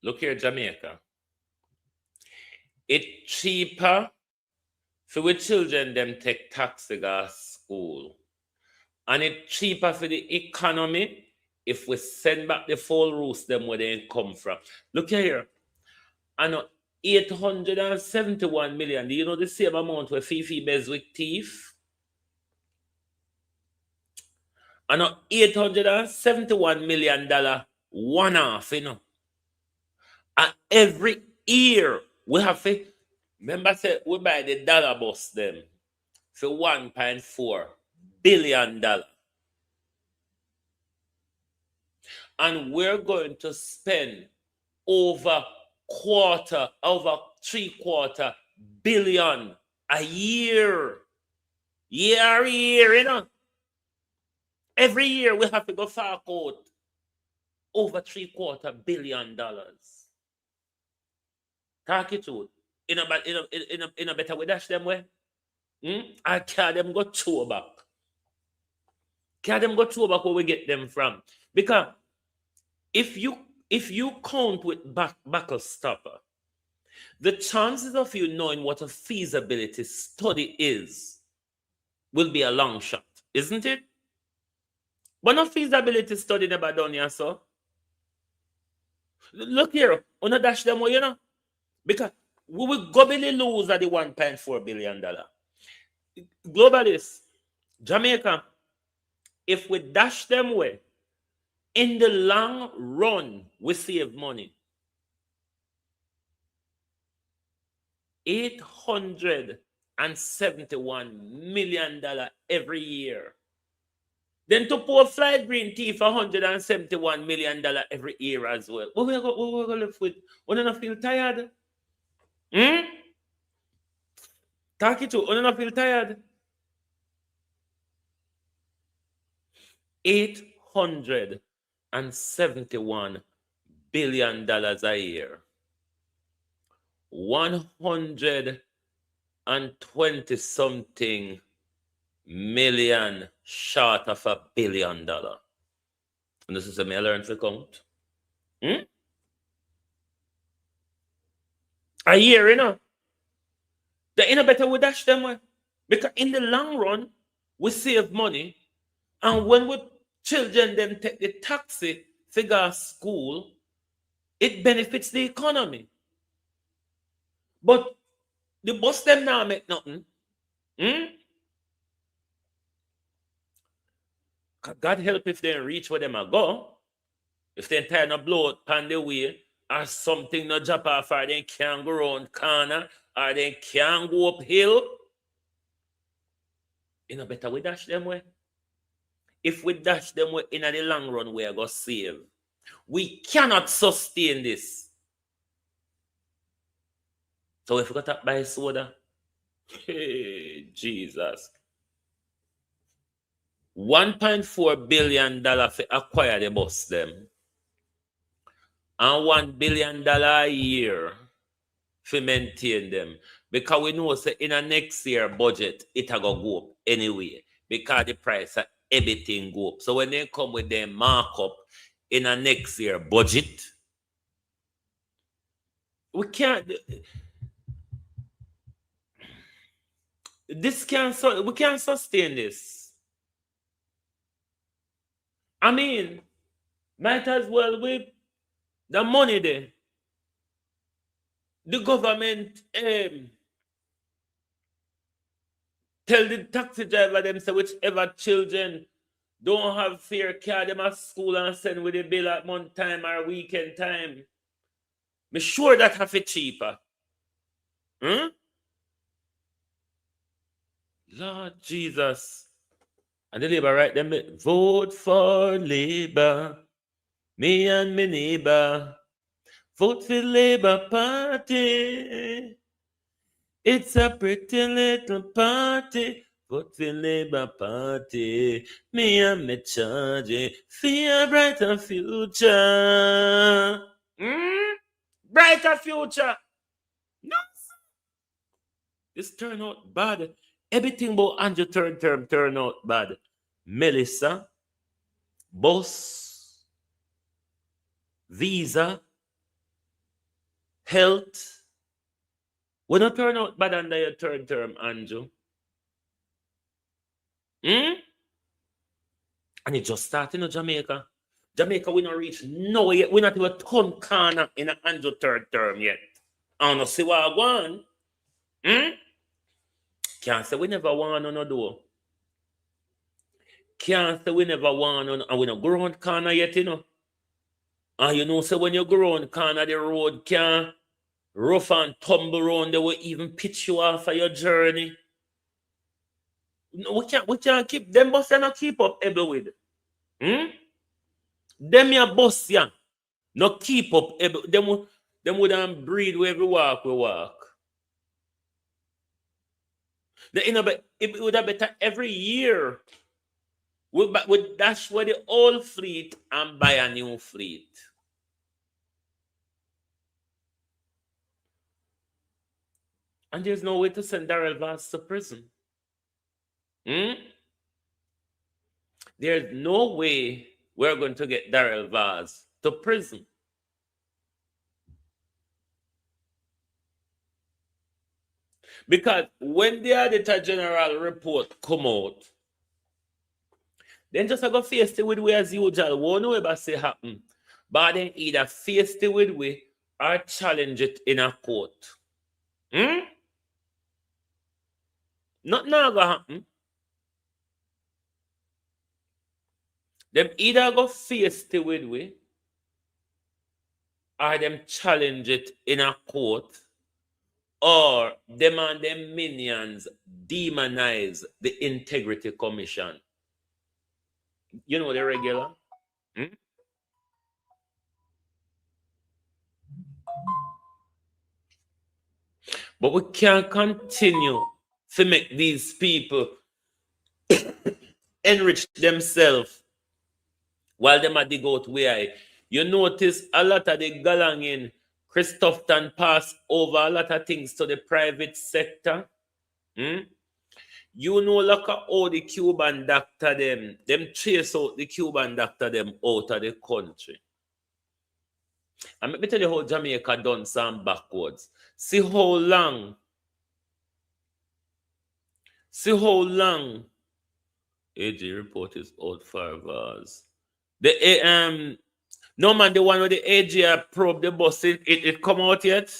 Look here, Jamaica. It's cheaper for we children them take taxi go school. And it's cheaper for the economy if we send back the full roots them where they come from. Look here. And 871 million. Do you know the same amount where Fifi Beswick thief? And $871 million one-off, you know. And every year we have to, remember say we buy the dollar bus them for $1.4 billion. And we're going to spend over $3/4 billion a year. Year, you know. Every year we have to go fork out over $3/4 billion. Talk it out. In a better way, dash them way. I carry them go two back. Carry them go two back where we get them from. Because if you count with buckle stopper, the chances of you knowing what a feasibility study is will be a long shot, isn't it? But no feasibility study never done here, so. Look here, on a dash them way, you know. Because we will gobily lose at the $1.4 billion. Globalists, Jamaica, if we dash them away, in the long run, we save money. $871 million every year. Then to pour flight green tea for $171 million every year as well. What we're going to live with? We don't feel tired? Talk it to. We don't feel tired? $871 billion a year. 120 something million short of $1 billion. And this is a me learn to count. A year, you know. They ain't better we dash them way. Because in the long run, we save money. And when we children them take the taxi figure school, it benefits the economy. But the bus them now make nothing. God help if they reach where them a go. If they tie no blow out on the way, or something no drop off, or they can't go around corner, or they can't go uphill. You know better we dash them way. If we dash them way in the long run, we are going to save. We cannot sustain this. So if we got to buy soda, hey, Jesus. $1.4 billion to acquire the bus them. And $1 billion a year to maintain them. Because we know say in a next year budget, it will go up anyway. Because the price of everything go up. So when they come with their markup in a next year budget, we can't we can't sustain this. I mean, might as well with the money there. The government tell the taxi driver them say whichever children don't have fare, carry them at school and send with the bill at month time or weekend time. Me sure that have it cheaper. Lord Jesus. And the Labour right them vote for Labour. Me and me neighbor. Vote for Labour Party. It's a pretty little party. Vote for Labour Party. Me and me charge for a brighter future. Brighter future. No. This turn out bad. Everything about Andrew third term turn out bad. Melissa, bus, visa, health. We don't turn out bad under your third term, Andrew. And it just starting in Jamaica. Jamaica, we not reach no yet. We not even turn corner in the Andrew third term yet. I don't see what I want. Can't say we never want on no door. Can't say we never want on, and we not go around corner yet, you know. And you know, so when you go around corner, the road can rough and tumble around, they will even pitch you off of your journey. No, we can't keep them bus not keep up every with. Them your bus yeah. No keep up every them wouldn't breed where we walk. It would have better every year. We dash with the old fleet and buy a new fleet. And there's no way to send Darrell Vaz to prison. There's no way we're going to get Darrell Vaz to prison. Because when the Auditor General report come out, then just go face it with we as usual. Won't know ever say happen. But then either face it with we or challenge it in a court. Nothing gonna happen. Them either go face it with we or them challenge it in a court, or them and them minions demonize the Integrity Commission. You know the regular? But we can't continue to make these people enrich themselves while them are dig out where you notice a lot of the galanging Christopherton pass over a lot of things to the private sector. You know, like how the Cuban doctor them chase out the Cuban doctor them out of the country. And let me tell you how Jamaica done some backwards. See how long AG report is out for Vaz. The no man, the one with the AG probe the bus, it come out yet?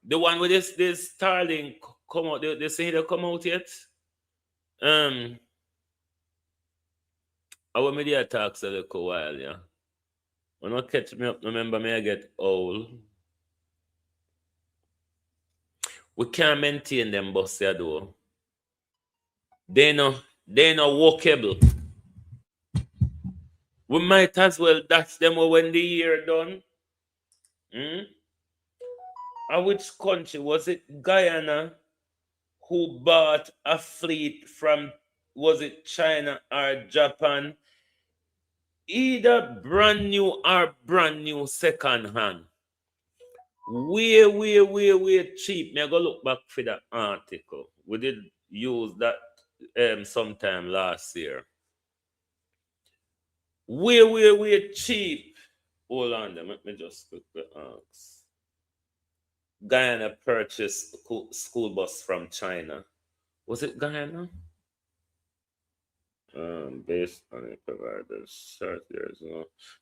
The one with this Starlink come out, they say they come out yet? I want me to talk a little while, yeah. When I catch me up, remember me I get old. We can't maintain them bus here though. They no walkable. We might as well dash them when the year done. And which country was it? Guyana, who bought a fleet from, was it China or Japan? Either brand new or brand new second hand. Way cheap. Me I go look back for that article. We did use that sometime last year. Way cheap. Hold on, let me just quickly ask. Guyana purchased school bus from China. Was it Guyana? Based on it providers.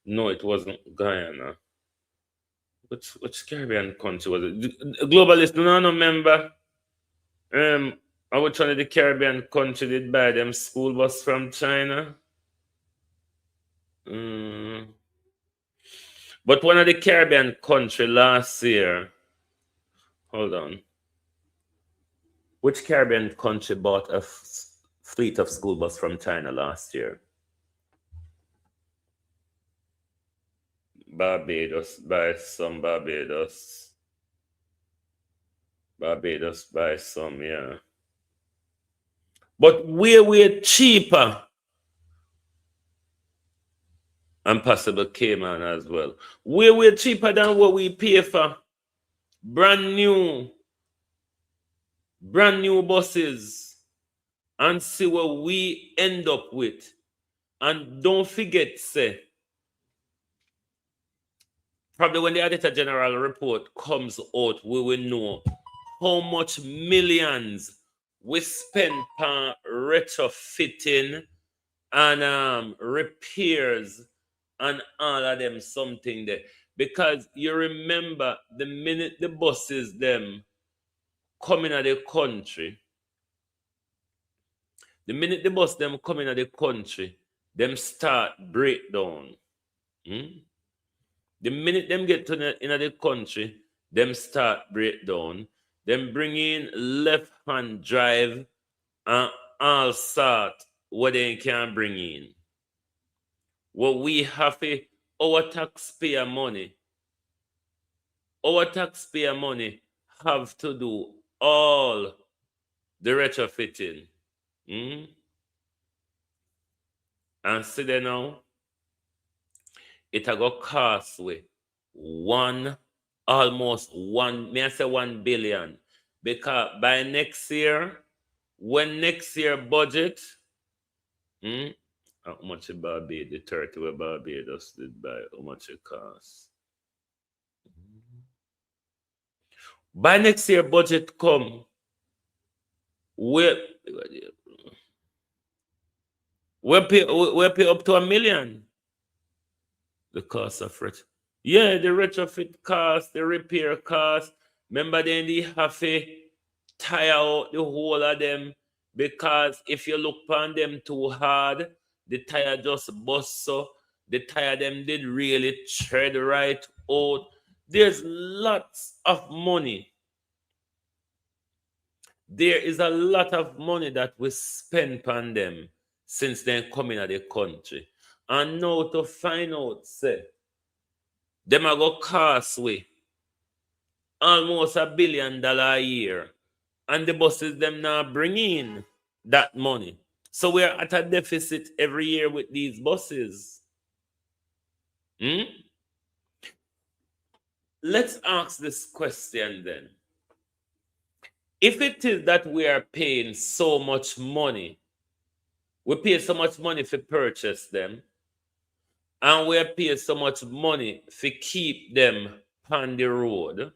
No, it wasn't Guyana. Which Caribbean country was it? Globalist, do not remember. I was trying the Caribbean country did buy them school bus from China. But one of the Caribbean country last year. Hold on. Which Caribbean country bought a fleet of school bus from China last year? Barbados by some Barbados by some, yeah. But way cheaper. And possible Cayman as well. Way cheaper than what we pay for brand new buses, and see what we end up with. And don't forget, say, probably when the Auditor General report comes out, we will know how much millions we spend on retrofitting and repairs and all of them something there. Because you remember the minute the buses them come in the country, the minute the bus them come in the country, them start breakdown. The minute them get to in the country, them start breakdown. Them bring in left-hand drive and all sort what they can bring in. What we have our taxpayer money have to do all the retrofitting. And see there now, it a go cost we almost 1 billion. Because by next year, when next year budget, how much it Barbados, the 30 where Barbados did buy, how much it costs? By next year budget come, we'll pay up to $1 million. The cost of it. Yeah, the retrofit cost, the repair cost. Remember then they have to tire out the whole of them, because if you look on them too hard, the tire just bust, so the tire them did really tread right out. There's lots of money. There is a lot of money that we spend on them since they come in the country. And now to find out, say, them are go cost we almost $1 billion a year. And the buses them now bring in that money. So we're at a deficit every year with these buses. Let's ask this question then. If it is that we are paying so much money, we pay so much money to purchase them, and we pay so much money to keep them on the road,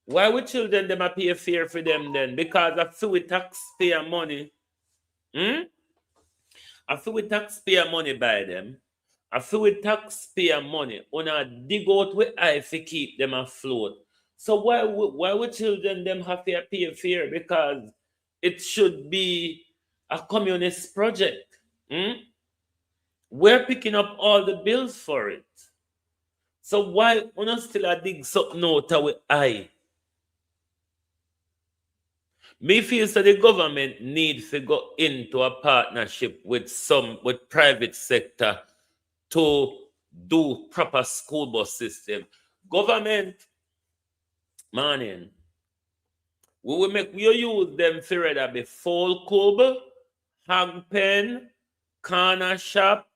why would children them a pay fare for them then? Because I feel we taxpayer money. I feel we taxpayer money by them. I feel we taxpayer money on a dig out with eye to keep them afloat. So why would children them have to pay fare? Because it should be a communist project. We're picking up all the bills for it. So why we not still a dig something out with eye? Me feels that the government needs to go into a partnership with private sector to do proper school bus system. Government, man, we will make you use them for rather be full cub, hang pen, corner shop,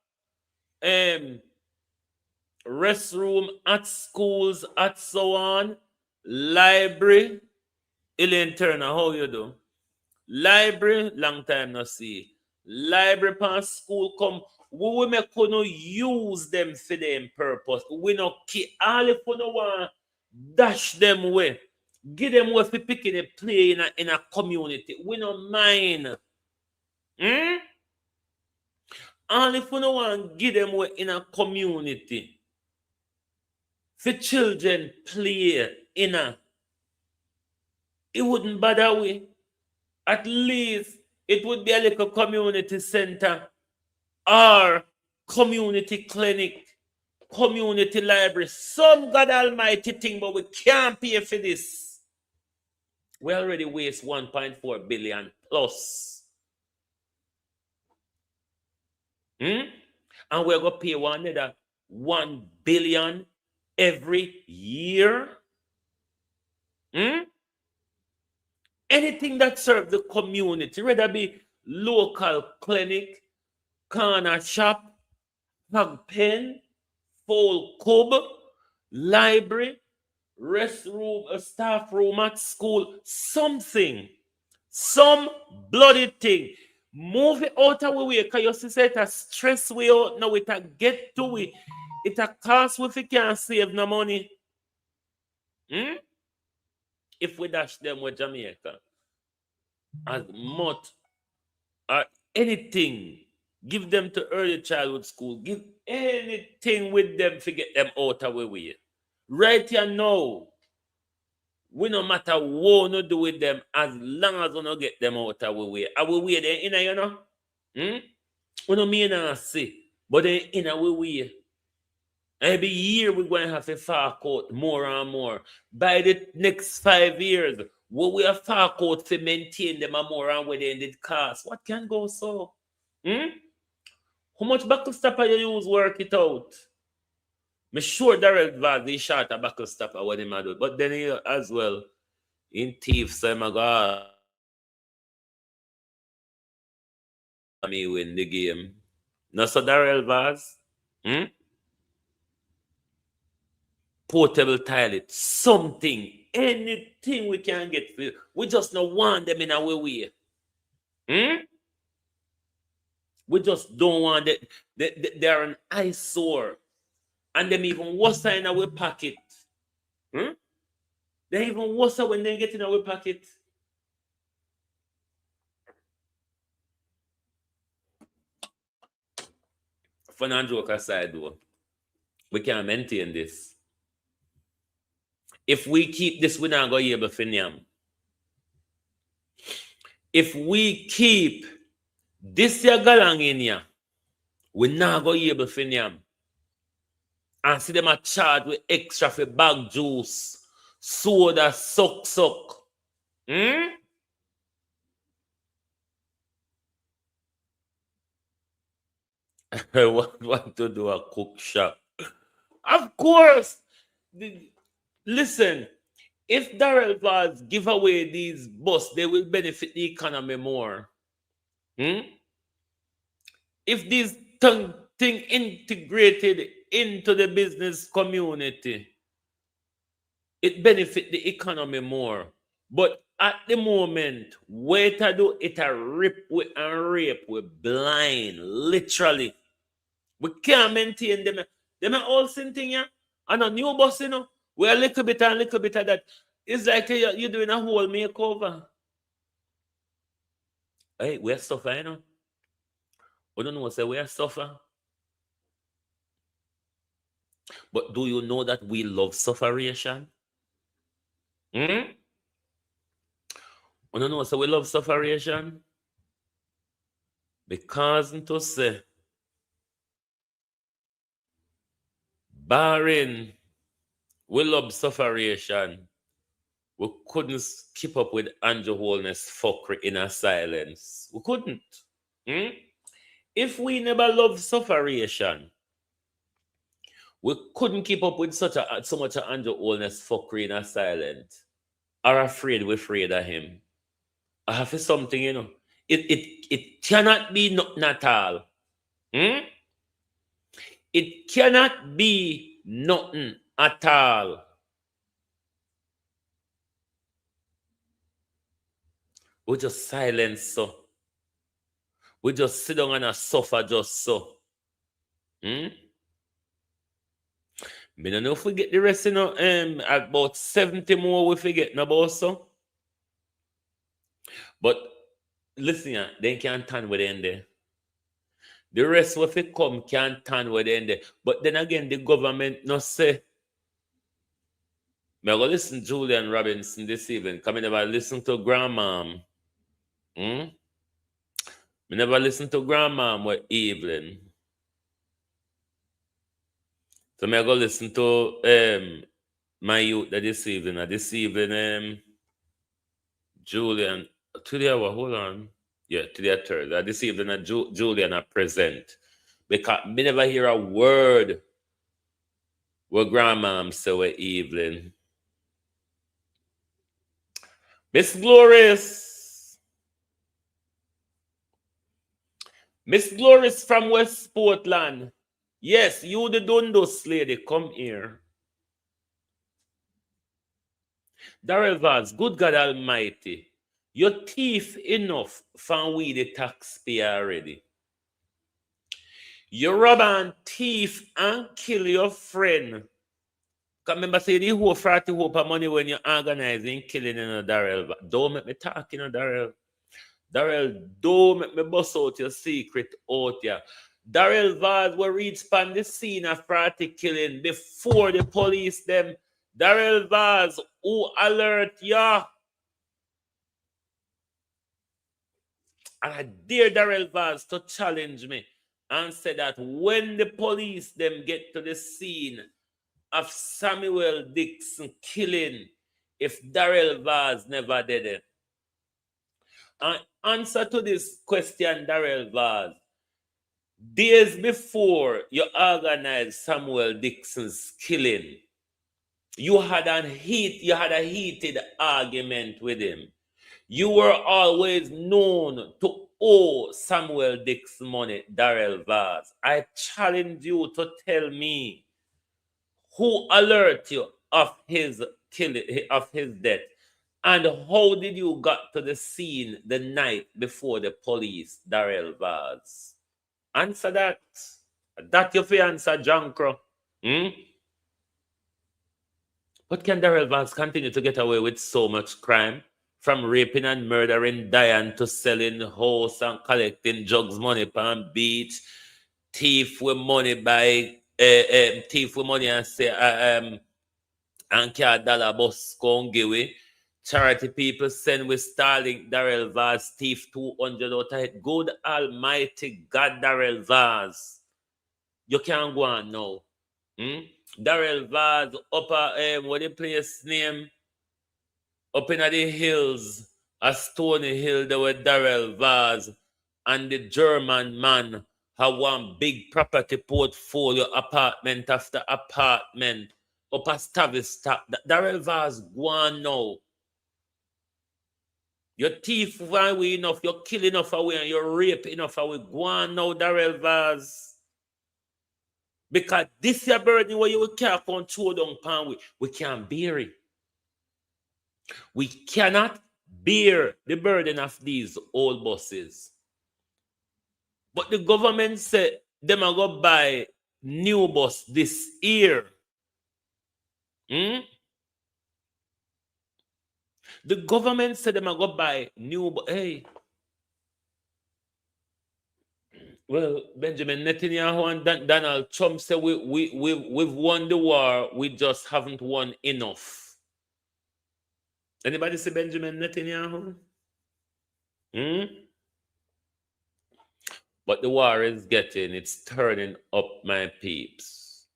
restroom at schools, at so on, library. Elaine Turner, how you do? Library, long time no see. Library pan school come. We will make you use them for them purpose. We no keep all if you no want dash them away. Give them away for picking a play in a community. We no mind. All if you no want give them away in a community. For children play in a, it wouldn't bother we. At least it would be a little community center or community clinic, community library, some God Almighty thing, but we can't pay for this. We already waste 1.4 billion plus. And we're going to pay another 1 billion every year. Anything that serves the community, whether it be local clinic, corner shop, hog pen, full cub, library, restroom, a staff room at school, something, some bloody thing. Move it out of the way, because you see it a stress way out now, it a get to it. It a cost if we can't save no money. If we dash them with Jamaica, as much or anything, give them to early childhood school, give anything with them to get them out of the way. Right here now, we no matter what we do with them, as long as we no get them out of the way. Are we way there in, you know? We no mean to say, but they in our way. Every year we're going to have to fork out more and more. By the next 5 years, what we have fork out to maintain them and more and where they did cost. What can go so? How much buckle stopper you use work it out? I'm sure Darrell Vaz is short a buckle stopper what he might do. But then he as well, in thieves, so my God, me win the game. No, so Darrell Vaz, portable toilet, something, anything we can get. We just don't want them in our way. We just don't want it. They're an eyesore. And them even worse in our pocket. They're even worse when they get in our pocket. Fun and joke aside though, we can't maintain this. If we keep this, we're not going to be able to nyam. If we keep this here galang in here, we're not going to be able to nyam. And see them a charge with extra for bag juice, soda, suck. I want to do a cook shop. Of course. Listen, if Darrell Vaz give away these bus, they will benefit the economy more. If this thing integrated into the business community, it benefit the economy more. But at the moment, wait to do it a rip with and rape with blind, literally. We can't maintain them. Them are all same thing, yeah. And a new boss, you know, we're a little bit and little bit of that. It's like you're doing a whole makeover. Hey, we're suffer, you know. We don't know what say we're suffer. But do you know that we love sufferation? Hmm? We don't know what say we love sufferation. Because to say, barring we love sufferation, we couldn't keep up with Andrew Holness fuckery in a silence. We couldn't. Hmm? If we never loved sufferation, we couldn't keep up with so much of Andrew Holness fuckery in a silence. Are afraid we're afraid of him. I have something, you know. It cannot be nothing at all. Hmm? It cannot be nothing at all. We just silence so. We just sit down and suffer just so. Hmm? Me don't know if we get the rest, you know, about 70 more we forget about so. But listen, yeah, they can't turn with the end there. The rest of it come can't turn with the end there. But then again, the government no say. Me go listen to Julian Robinson this evening. Come in never listen to grandmom. Hmm? Me never listen to grandmom with Evelyn. So me go listen to my youth this evening. This evening, Julian. Today, hold on. Yeah, today Thursday. This evening, Julian are present. Because me never hear a word what grandmom say with Evelyn. Miss Glorious. Miss Glorious from West Portland. Yes, you the Dundos lady, come here. Darrell Vaz, good God Almighty, you thief enough from we the taxpayer already. You rob and thief and kill your friend. Because remember, say the whole 40 hope of money when you're organizing killing in a Darrell. Don't make me talk in a Darrell. Darrell, don't make me bust out your secret out here. Darrell Vaz will reach on the scene of 40 killing before the police them. Darrell Vaz, who alert ya? And I dare Darrell Vaz to challenge me and say that when the police them get to the scene of Samuel Dixon killing, if Darrell Vaz never did it. And answer to this question, Darrell Vaz, days before you organized Samuel Dixon's killing, you had a heated argument with him. You were always known to owe Samuel Dixon money, Darrell Vaz. I challenge you to tell me who alerted you of his death, and how did you got to the scene the night before the police, Darrell Vaz? Answer that. That your answer, Jankro. Hmm? But can Darrell Vaz continue to get away with so much crime? From raping and murdering Diane to selling house and collecting drugs money pan beach, thief with money and say and care dollar bus congiwe. Charity people send with Starlink Darrell Vaz thief 200 out of it. Good Almighty God, Darrell Vaz. You can't go on now. Darrell Vaz upper what the place name? Up in the hills, a Stony Hill, there were Darrell Vaz and the German man have one big property portfolio, apartment after apartment, up a Stavista. Darrell Vaz, go on now. You thief away enough, you kill enough away, and you rape enough away. Go on now, Darrell Vaz. Because this your burden where you can't control down pan we can't bear it. We cannot bear the burden of these old buses. But the government said them are go buy new bus this year. The government said them are go buy new bus. Hey. Well, Benjamin Netanyahu and Donald Trump said we've won the war, we just haven't won enough. Anybody say Benjamin Netanyahu? But the war is it's turning up, my peeps.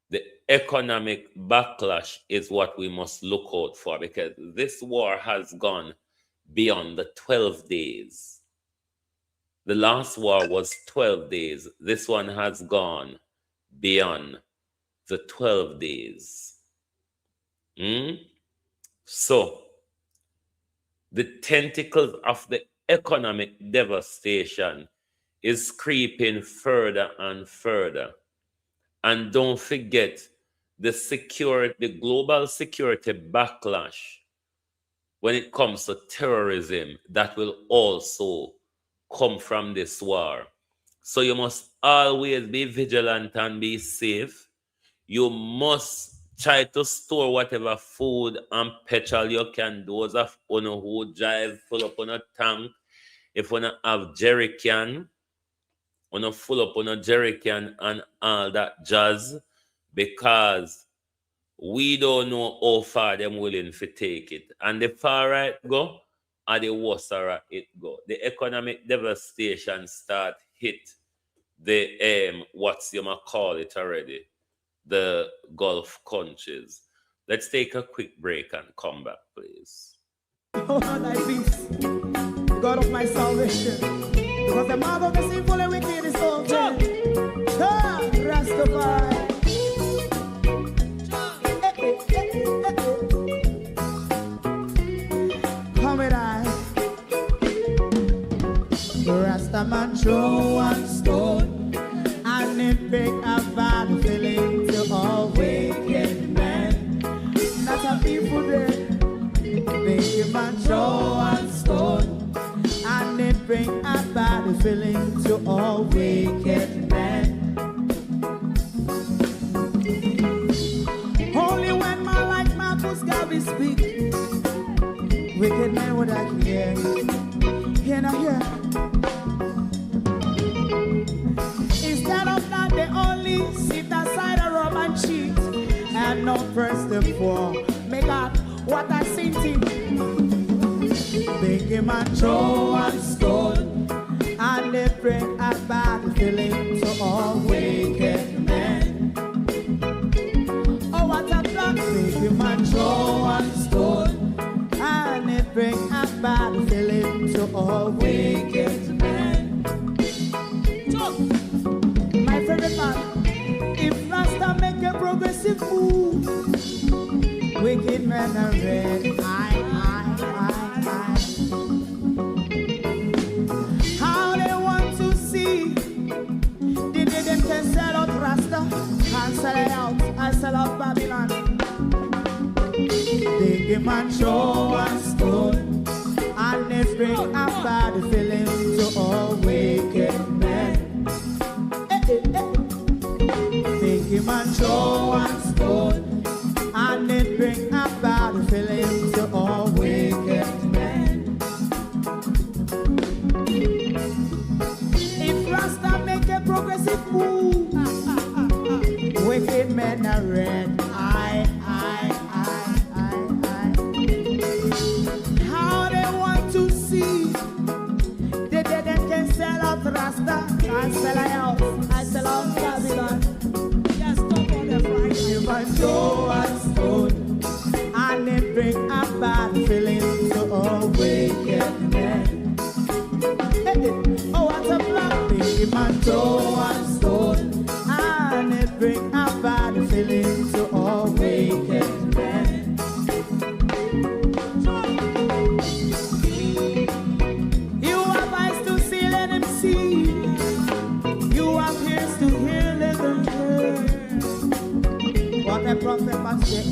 The economic backlash is what we must look out for, because this war has gone beyond the 12 days. The last war was 12 days. This one has gone beyond the 12 days. So, the tentacles of the economic devastation is creeping further and further. And don't forget the global security backlash when it comes to terrorism that will also come from this war. So you must always be vigilant and be safe. You must try to store whatever food and petrol you can. Those of you who drive full up on a tank, if you have jerry can, full up on a jerry can and all that jazz, because we don't know how far them willing to take it. And the far right go, or the worse it go. The economic devastation start hit the what's you might call it already, the Gulf countries. Let's take a quick break and come back, please. Oh, thy peace, God of my salvation, because the mouth of the sinful and wicked is open. Rastafari. Come and I, Rastaman throw one stone, and it bring a bad feeling to all wicked men. Not a people there. Make a man throw one stone, and it bring a bad feeling to all wicked men. Only when man like Marcus Garvey speak, wicked men would I hear. Hear now hear. Instead of that, they only sit aside and rob and cheat, and not press the poor. Make out what I seen to make him a throw and stone, and they bring a bad feeling to all wicked men. Oh, what a plan! Make him a throw and stone, and they bring a bad feeling to all wicked men. My favorite part: if Rasta make a progressive move, wicked men are red. How they want to see them can sell out Rasta and sell it out. I sell out Babylon. They give man show and stone, and they bring a bad feeling to all wicked men. They give man show and stone, and it bring a bad feeling to all wicked men. If Rasta make a progressive move, wicked men are red. How they want to see the dead can sell out Rasta and sell out. I sell out Babylon. Yes, stop on the Friday. You might show and stone, and it bring a bad feeling to all wicked men. Oh, what a black thing, man, show and stone, and it bring a bad feeling to all wicked men. You have eyes to see, let him see. You have ears to hear, let them hear. What a from them and say,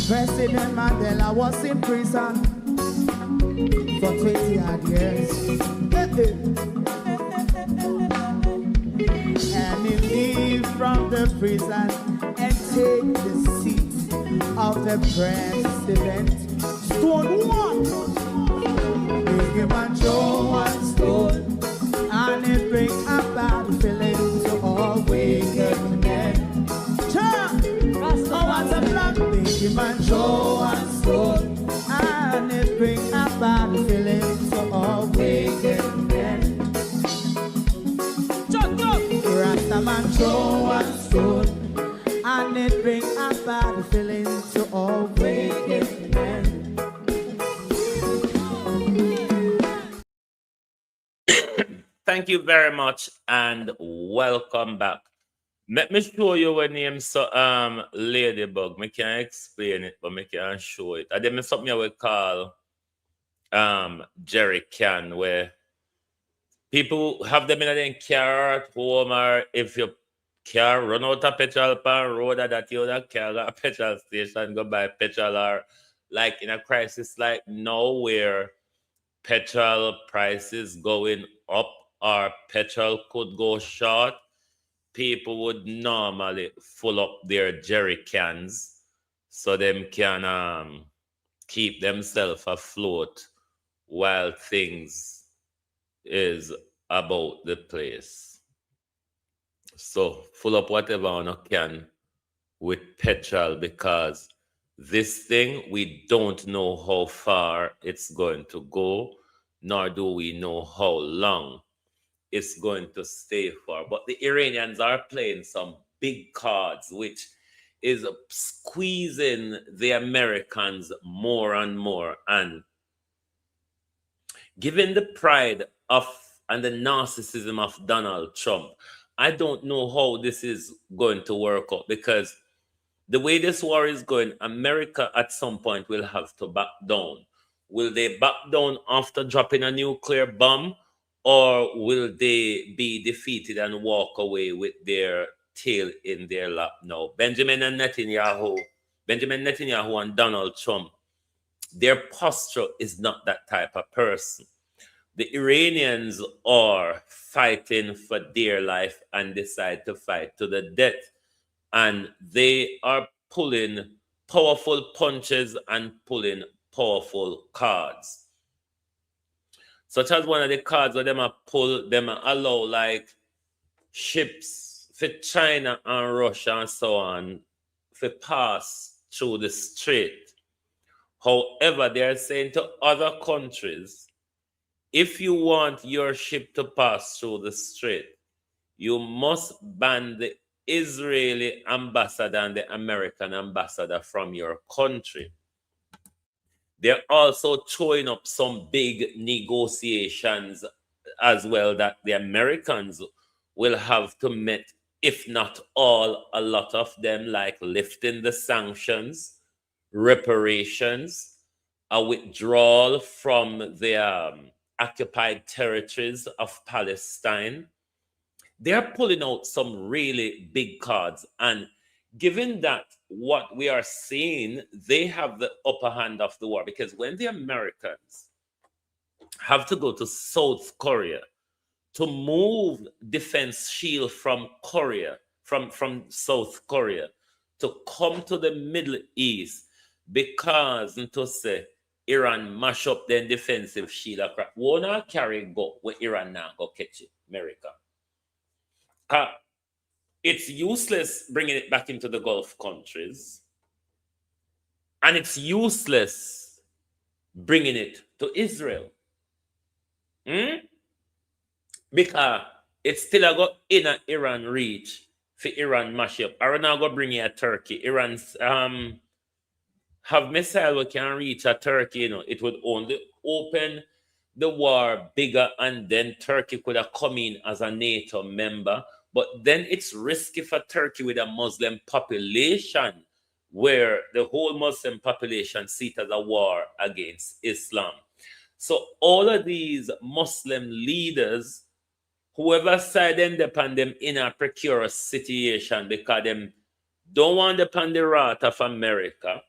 President Mandela was in prison for 20 odd years. And he leave from the prison and take the seat of the president. Stone one, big him and Joe one stone, and it bring a bad feeling to all wicked men. Turn, oh what's a black, big him and Joe one stone, and it bring a bad feeling to all wicked men. Rastaman Joe one stone, and it bring a bad feeling to all wicked men. Thank you very much and welcome back. Let me show you a name, so Ladybug. I can't explain it, but I can show it. And then something I will call Jerry Can, where people have them in their car at home, or if your car run out of petrol pan road, or that you other car at a petrol station, go buy petrol, or like in a crisis like now where petrol prices going up or petrol could go short, people would normally fill up their jerry cans so them can keep themselves afloat while things is about the place. So fill up whatever on a can with petrol, because this thing, we don't know how far it's going to go, nor do we know how long it's going to stay for. But the Iranians are playing some big cards, which is squeezing the Americans more and more. And given the pride of and the narcissism of Donald Trump, I don't know how this is going to work out, because the way this war is going, America at some point will have to back down. Will they back down after dropping a nuclear bomb, or will they be defeated and walk away with their tail in their lap now? Benjamin Netanyahu and Donald Trump, their posture is not that type of person. The Iranians are fighting for their life and decide to fight to the death. And they are pulling powerful punches and pulling powerful cards. Such as one of the cards where them allow like ships for China and Russia and so on to pass through the strait. However, they are saying to other countries, if you want your ship to pass through the strait, you must ban the Israeli ambassador and the American ambassador from your country. They're also throwing up some big negotiations as well that the Americans will have to meet, if not all, a lot of them, like lifting the sanctions, reparations, a withdrawal from the occupied territories of Palestine. They're pulling out some really big cards. And given that what we are seeing, they have the upper hand of the war, because when the Americans have to go to South Korea to move defense shield from Korea, from South Korea, to come to the Middle East, because to say Iran mash up their defensive shield, won't carry go where Iran now go catch it, America. It's useless bringing it back into the Gulf countries, and it's useless bringing it to Israel. Because it's still a go in a Iran reach for Iran mash up. Iran now go bring it a Turkey. Iran's have missile we can reach a Turkey, you know. It would only open the war bigger, and then Turkey could have come in as a NATO member. But then it's risky for Turkey with a Muslim population, where the whole Muslim population sees it as a war against Islam. So all of these Muslim leaders, whoever side end upon them in a precarious situation because them don't want upon the wrath of America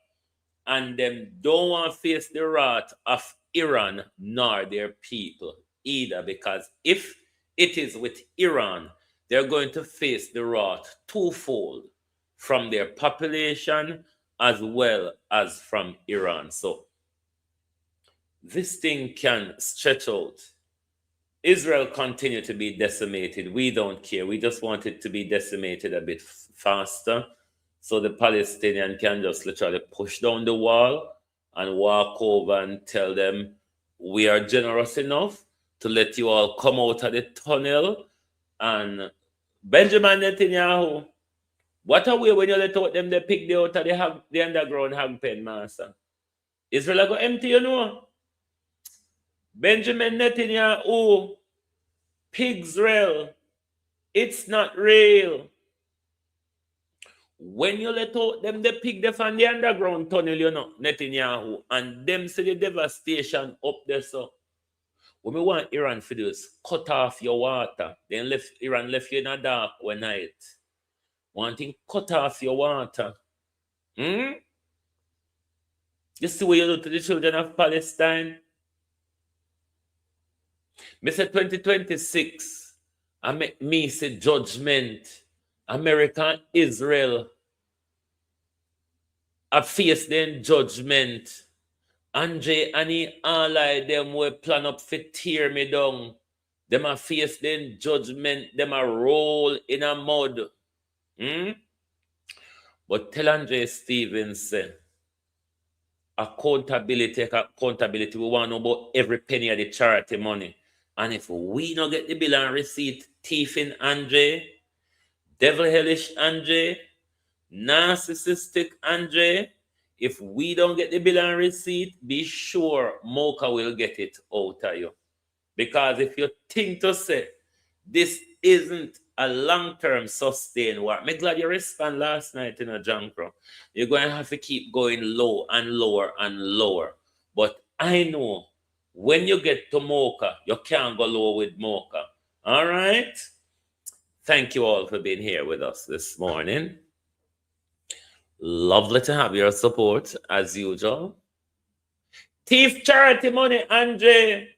and them don't want to face the wrath of Iran nor their people either, because if it is with Iran, they're going to face the wrath twofold from their population as well as from Iran. So this thing can stretch out. Israel continue to be decimated. We don't care. We just want it to be decimated a bit faster so the Palestinian can just literally push down the wall and walk over and tell them, we are generous enough to let you all come out of the tunnel. And Benjamin Netanyahu, what a way when you let out them, they pick the out of the underground hang pen, master. Israel go empty, you know. Benjamin Netanyahu, Pigsrael, it's not real. When you let out them, they pick them from the underground tunnel, you know, Netanyahu, and them see the devastation up there. So, when we want Iran to do is cut off your water, then Iran left you in the dark one night. Wanting cut off your water. You see what you do to the children of Palestine? Mr. 2026, I make me say judgment. America and Israel have faced them judgment. Andre and he ally them will plan up for tear me down. Them are face them judgment. Them are roll in a mud. But tell Andre Stevens say, accountability. We want to know about every penny of the charity money. And if we don't get the bill and receipt, thieving Andre, devil hellish Andre, narcissistic Andre, if we don't get the bill and receipt, be sure Mocha will get it out of you. Because if you think to say, this isn't a long-term sustained war, I'm glad you respond last night in a Jankro. You're going to have to keep going low and lower and lower. But I know when you get to Mocha, you can't go low with Mocha. All right? Thank you all for being here with us this morning. Lovely to have your support, as usual. Thief charity money, Andre.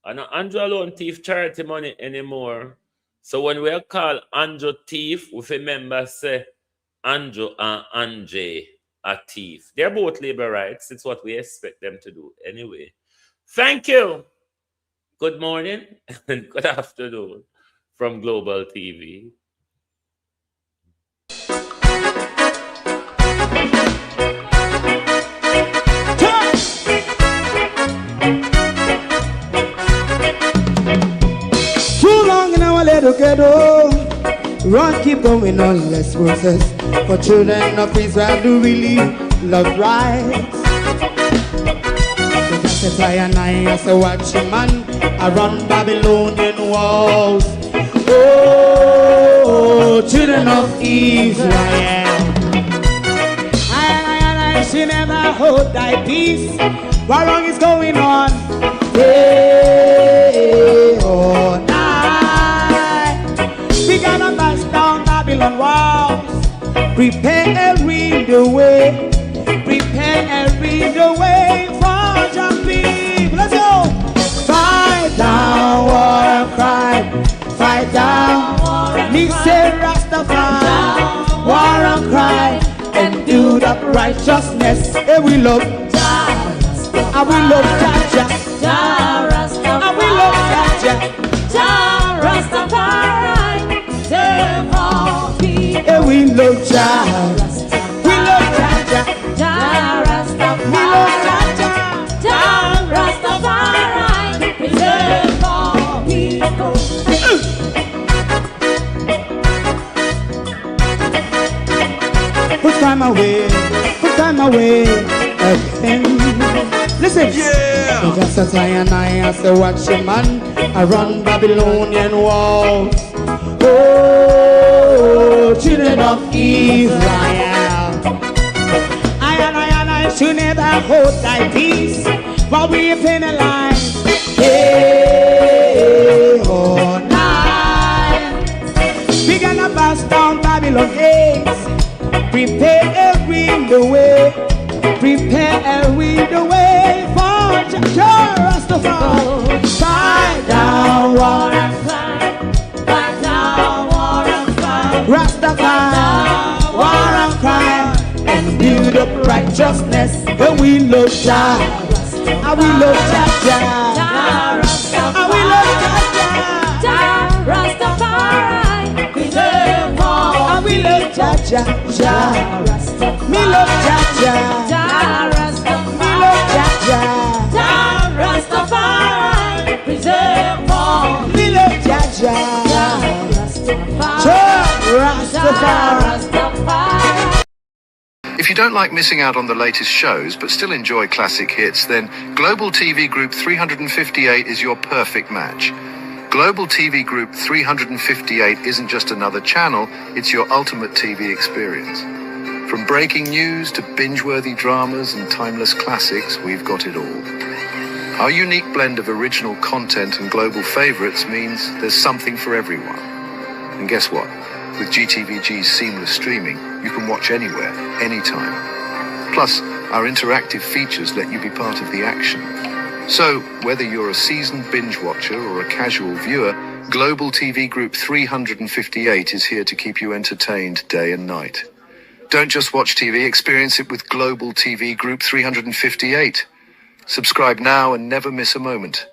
And not Andrew alone thief charity money anymore. So when we call Andrew thief, we remember say Andrew and Andre are thief. They're both labor rights. It's what we expect them to do anyway. Thank you. Good morning and good afternoon from Global TV. Too long in our little ghetto, run keep going on less process. For children of Israel do really love rights. So that's why I say watch a man around Babylonian walls. Oh, children of Israel, I should never hold thy peace. What wrong is going on? Day or night, we gotta bust down Babylon walls. Prepare and read the way. Prepare and read the way for your people. Let's go. Fight down war and crime. Fight down. Me say Rastafari. War and crime. And do that righteousness. And we love. And we love Jaja. And we love Jaja. Rastafari. And we love Jaja. We love Jaja. Rastafari. We love Jaja. Rastafari. Preserve our people. Put time away again. Listen, yeah. Just as I and I say watch a man around Babylonian walls. Oh, children of Israel, I should never hold thy peace, but we penalize. day or night. We gonna bust down Babylon gates. Prepare the way. Prepare the way for Rastafari. Fight down war and fight. Fight down war and fight. Rastafari, war and crime, and build up righteousness. And we love Jah, and we love Jah, and we love Jah, Rastafari, preserve all. And we love Jah, me love Jah, me love Jah, Rastafari, preserve all. Me love Jah, Rastafari. If you don't like missing out on the latest shows but still enjoy classic hits, then Global TV Group 358 is your perfect match. Global TV Group 358 isn't just another channel, it's your ultimate TV experience. From breaking news to binge-worthy dramas and timeless classics, we've got it all. Our unique blend of original content and global favorites means there's something for everyone. And guess what? With GTVG's seamless streaming, you can watch anywhere, anytime. Plus, our interactive features let you be part of the action. So, whether you're a seasoned binge watcher or a casual viewer, Global TV Group 358 is here to keep you entertained day and night. Don't just watch TV, experience it with Global TV Group 358. Subscribe now and never miss a moment.